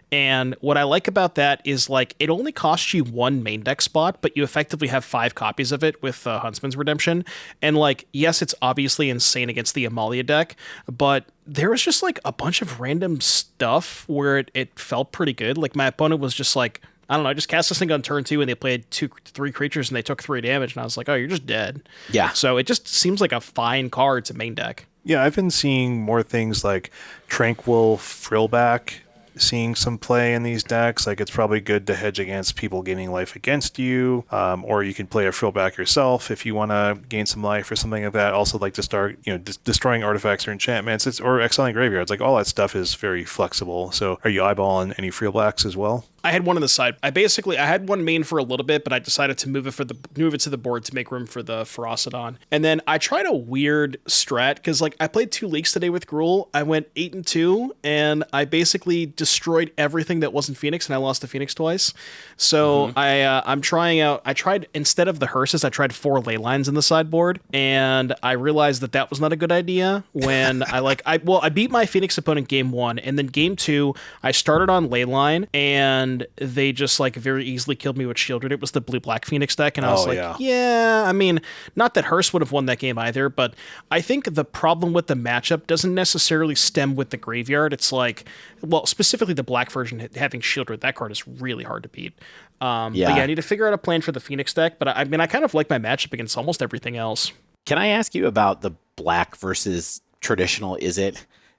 And what I like about that is, like, it only costs you 1 main deck spot, but you effectively have 5 copies of it with Huntsman's Redemption. And, like, yes, it's obviously insane against the Amalia deck, but there was just, like, a bunch of random stuff where it felt pretty good. Like, my opponent was just like, I don't know, I just cast this thing on turn 2 and they played 3 creatures and they took 3 damage, and I was like, oh, you're just dead. Yeah. So it just seems like a fine card to main deck. Yeah, I've been seeing more things like Tranquil Frillback seeing some play in these decks. Like, it's probably good to hedge against people gaining life against you, or you can play a Frillback yourself if you want to gain some life or something like that. Also, like to start, destroying artifacts or enchantments, or exiling graveyards. Like, all that stuff is very flexible. So, are you eyeballing any Frillbacks as well? I had one on the side. I had one main for a little bit, but I decided to move it to the board to make room for the Ferocidon. And then I tried a weird strat because, like, I played 2 leagues today with Gruul. I went 8-2, and I basically destroyed everything that wasn't Phoenix, and I lost to Phoenix twice. So I'm trying out. I tried, instead of the hearses, I tried 4 ley lines in the sideboard, and I realized that was not a good idea. When I beat my Phoenix opponent game 1, and then game 2 I started on ley line, and they just, like, very easily killed me with Shieldred. It was the blue-black Phoenix deck, and I was I mean, not that Hearse would have won that game either, but I think the problem with the matchup doesn't necessarily stem with the graveyard. It's like, well, specifically the black version having Shieldred, that card is really hard to beat. But yeah, I need to figure out a plan for the Phoenix deck, but I mean, I kind of like my matchup against almost everything else. Can I ask you about the black versus traditional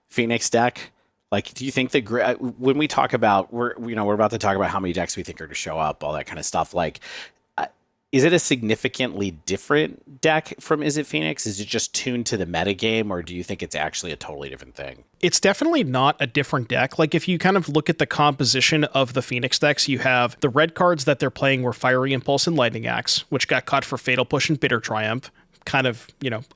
Phoenix deck? Like, do you think when we talk about, we're about to talk about how many decks we think are to show up, all that kind of stuff. Like, Is it a significantly different deck from Is It Phoenix? Is it just tuned to the metagame, or do you think it's actually a totally different thing? It's definitely not a different deck. Like, if you kind of look at the composition of the Phoenix decks, you have the red cards that they're playing were Fiery Impulse and Lightning Axe, which got cut for Fatal Push and Bitter Triumph. Kind of,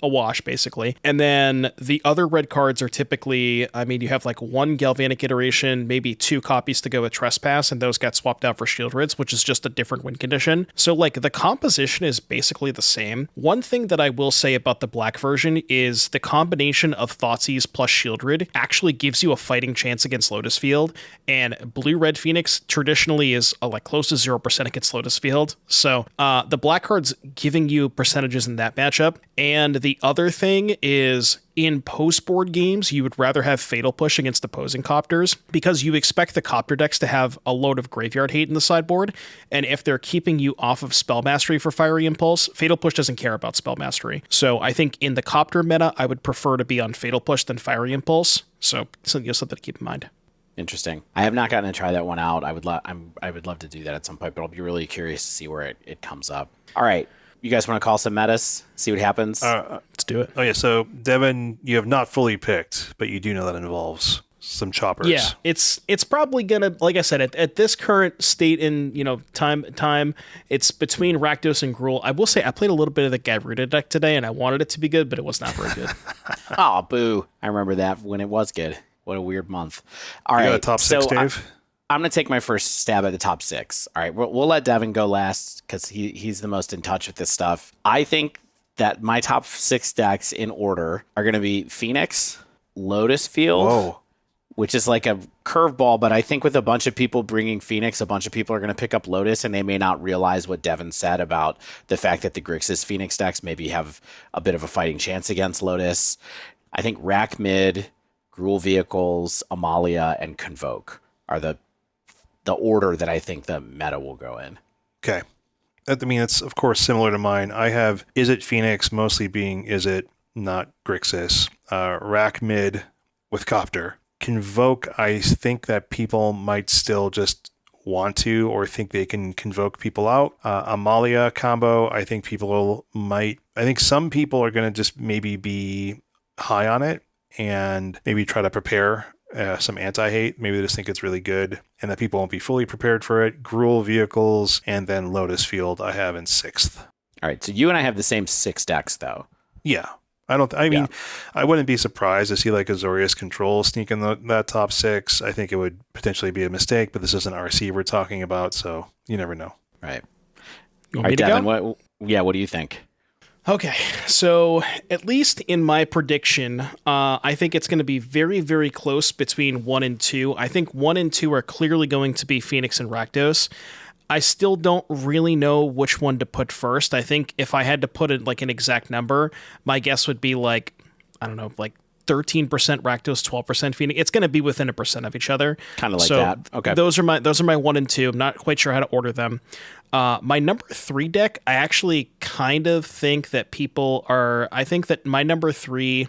a wash, basically. And then the other red cards are typically, you have like one Galvanic Iteration, maybe 2 copies to go with Trespass, and those got swapped out for Shield Rids, which is just a different win condition. So, like, the composition is basically the same. One thing that I will say about the black version is the combination of Thoughtseize plus Shield Rid actually gives you a fighting chance against Lotus Field, and Blue-Red Phoenix traditionally is like close to 0% against Lotus Field. So, the black card's giving you percentages in that matchup. And the other thing is, in post-board games, you would rather have Fatal Push against opposing Copters because you expect the Copter decks to have a load of graveyard hate in the sideboard, and if they're keeping you off of Spell Mastery for Fiery Impulse, Fatal Push doesn't care about Spell Mastery. So I think in the Copter meta, I would prefer to be on Fatal Push than Fiery Impulse, so something to keep in mind. Interesting. I have not gotten to try that one out. I would love to do that at some point, but I'll be really curious to see where it comes up. All right. You guys want to call some metas, see what happens? Let's do it. Oh, yeah. So, Devon, you have not fully picked, but you do know that involves some choppers. Yeah, it's probably going to, like I said, at this current state in, time, it's between Rakdos and Gruul. I will say I played a little bit of the Garuda deck today, and I wanted it to be good, but it was not very good. Oh, boo. I remember that when it was good. What a weird month. All right. You got a top 6, Dave? I'm going to take my first stab at the top 6. All right, we'll let Devon go last because he's the most in touch with this stuff. I think that my top 6 decks in order are going to be Phoenix, Lotus Field, which is like a curveball, but I think with a bunch of people bringing Phoenix, a bunch of people are going to pick up Lotus, and they may not realize what Devon said about the fact that the Grixis Phoenix decks maybe have a bit of a fighting chance against Lotus. I think Rack Mid, Gruul Vehicles, Amalia, and Convoke are the order that I think the meta will go in. Okay. It's, of course, similar to mine. I have Is It Phoenix mostly being Is It, not Grixis. Rack Mid with Copter. Convoke, I think that people might still just want to or think they can convoke people out. Amalia Combo, I think some people are going to just maybe be high on it and maybe try to prepare some anti-hate. Maybe they just think it's really good and that people won't be fully prepared for it. Gruul Vehicles, and then Lotus Field I have in 6th. All right, so you and I have the same 6 decks, though. Yeah. I wouldn't be surprised to see like Azorius Control sneak in that top 6. I think it would potentially be a mistake, but this is an RC we're talking about, so you never know. Right. All right, Devon, what do you think? Okay, so at least in my prediction, I think it's going to be very, very close between 1 and 2. I think 1 and 2 are clearly going to be Phoenix and Rakdos. I still don't really know which one to put first. I think if I had to put it like an exact number, my guess would be like 13% Rakdos, 12% Phoenix. It's going to be within 1% of each other. Kind of like that. Okay. Those are my 1 and 2. I'm not quite sure how to order them. My number 3 deck, I actually kind of think that I think that my number 3,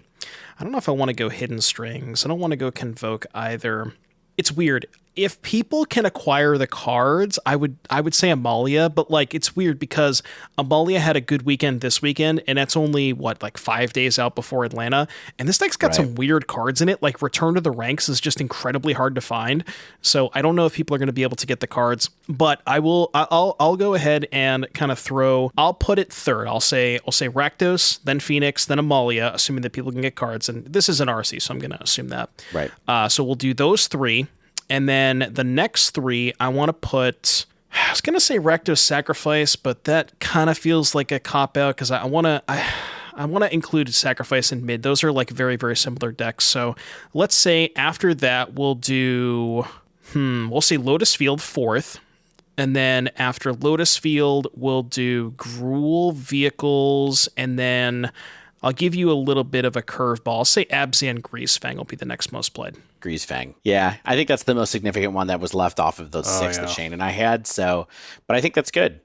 I don't know if I want to go Hidden Strings. I don't want to go Convoke either. It's weird. If people can acquire the cards, I would say Amalia, but like it's weird because Amalia had a good weekend this weekend, and that's only 5 days out before Atlanta, and this deck's got some weird cards in it. Like Return to the Ranks is just incredibly hard to find, so I don't know if people are going to be able to get the cards. But I'll go ahead and kind of I'll put it third. I'll say Rakdos, then Phoenix, then Amalia, assuming that people can get cards, and this is an RC, so I'm going to assume that. Right. So we'll do those 3. And then the next 3, I want to put, I was going to say Rakdos Sacrifice, but that kind of feels like a cop-out because I want to include Sacrifice in mid. Those are like very, very similar decks. So let's say after that, we'll say Lotus Field 4th. And then after Lotus Field, we'll do Gruul Vehicles, and then I'll give you a little bit of a curveball. I'll say Abzan Greasefang will be the next most played. Greasefang. Yeah, I think that's the most significant one that was left off of those 6 that Shane and I had. So, but I think that's good.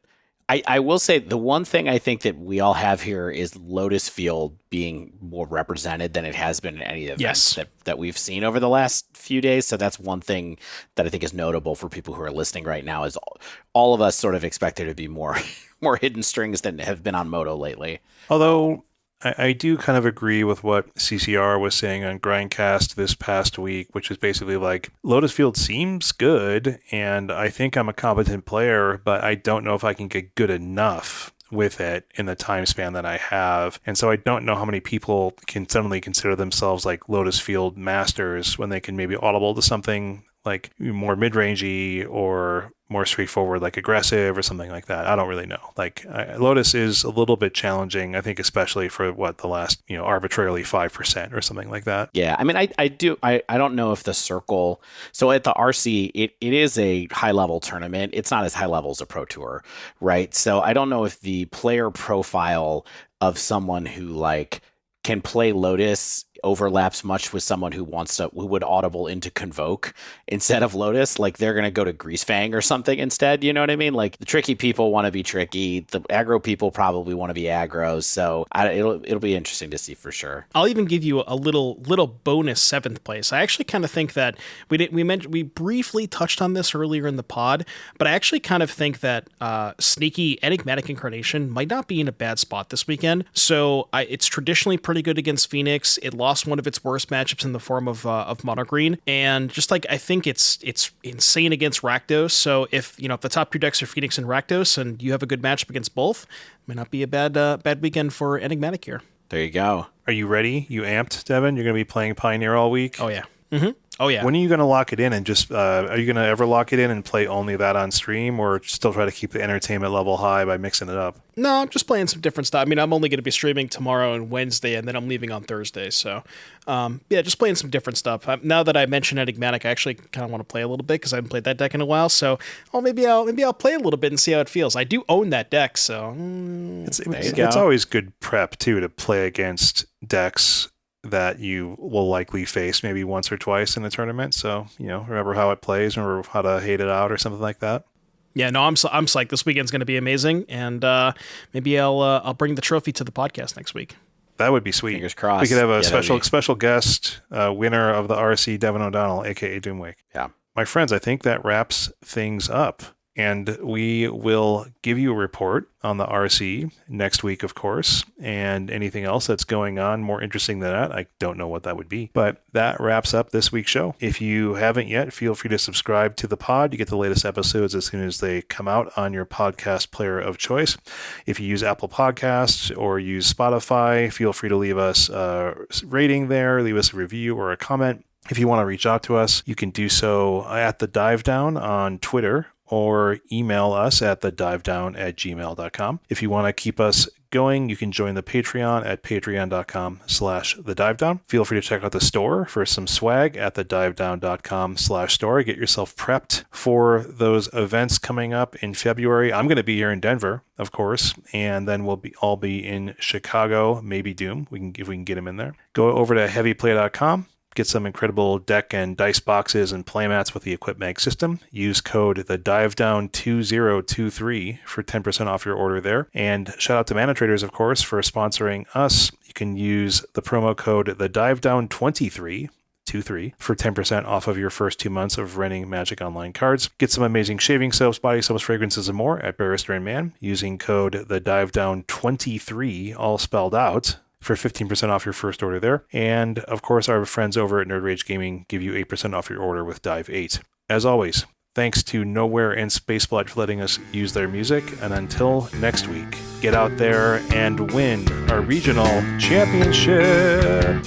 I will say the one thing I think that we all have here is Lotus Field being more represented than it has been in any events that we've seen over the last few days. So that's one thing that I think is notable for people who are listening right now is all of us sort of expect there to be more hidden strings than have been on Moto lately. Although I do kind of agree with what CCR was saying on Grindcast this past week, which is basically like Lotus Field seems good, and I think I'm a competent player, but I don't know if I can get good enough with it in the time span that I have. And so I don't know how many people can suddenly consider themselves like Lotus Field masters when they can maybe audible to something like more mid-rangey or more straightforward, like aggressive or something like that. I don't really know. Like Lotus is a little bit challenging, I think, especially for the last, arbitrarily 5% or something like that. Yeah. I mean, I don't know if the circle, so at the RC, it is a high level tournament. It's not as high level as a Pro Tour, right? So I don't know if the player profile of someone who can play Lotus overlaps much with someone who would audible into Convoke instead of Lotus. Like they're going to go to Greasefang or something instead. You know what I mean? Like the tricky people want to be tricky. The aggro people probably want to be aggro. So it'll be interesting to see for sure. I'll even give you a little bonus 7th place. I actually kind of think that we briefly touched on this earlier in the pod, but I actually kind of think that sneaky Enigmatic Incarnation might not be in a bad spot this weekend. So it's traditionally pretty good against Phoenix. It lost one of its worst matchups in the form of Mono Green, and just I think it's insane against Rakdos. So if the top 2 decks are Phoenix and Rakdos, and you have a good matchup against both, it may not be a bad weekend for Enigmatic here. There you go. Are you ready? You amped, Devon? You're going to be playing Pioneer all week? Oh yeah. Mm-hmm. Oh yeah. When are you going to lock it in and just, are you going to ever lock it in and play only that on stream, or still try to keep the entertainment level high by mixing it up? No, I'm just playing some different stuff. I mean, I'm only going to be streaming tomorrow and Wednesday, and then I'm leaving on Thursday. So, just playing some different stuff. Now that I mentioned Enigmatic, I actually kind of want to play a little bit because I haven't played that deck in a while. So, maybe I'll play a little bit and see how it feels. I do own that deck, so it's always good prep too to play against decks that you will likely face maybe once or twice in the tournament. So, remember how it plays, remember how to hate it out or something like that. Yeah, no, I'm psyched. This weekend's going to be amazing, and maybe I'll bring the trophy to the podcast next week. That would be sweet. Fingers crossed. We could have a special guest, winner of the RC, Devon O'Donnell, aka Doomwake. Yeah. My friends, I think that wraps things up. And we will give you a report on the RC next week, of course, and anything else that's going on more interesting than that. I don't know what that would be. But that wraps up this week's show. If you haven't yet, feel free to subscribe to the pod. You get the latest episodes as soon as they come out on your podcast player of choice. If you use Apple Podcasts or use Spotify, feel free to leave us a rating there, leave us a review or a comment. If you want to reach out to us, you can do so at the Dive Down on Twitter, or email us at thedivedown@gmail.com. If you want to keep us going, you can join the Patreon at patreon.com/thedivedown. Feel free to check out the store for some swag at thedivedown.com/store. Get yourself prepped for those events coming up in February. I'm going to be here in Denver, of course, and then we'll all be in Chicago, maybe Doom, if we can get him in there. Go over to heavyplay.com. Get some incredible deck and dice boxes and playmats with the EquipMag system. Use code TheDiveDown2023 for 10% off your order there. And shout out to Mana Traders, of course, for sponsoring us. You can use the promo code TheDiveDown23 for 10% off of your first 2 months of renting Magic Online cards. Get some amazing shaving soaps, body soaps, fragrances, and more at Barrister and Mann using code TheDiveDown23, all spelled out, for 15% off your first order there. And of course, our friends over at Nerd Rage Gaming give you 8% off your order with Dive 8. As always, thanks to Nowhere and Spaceblood for letting us use their music. And until next week, get out there and win our regional championship.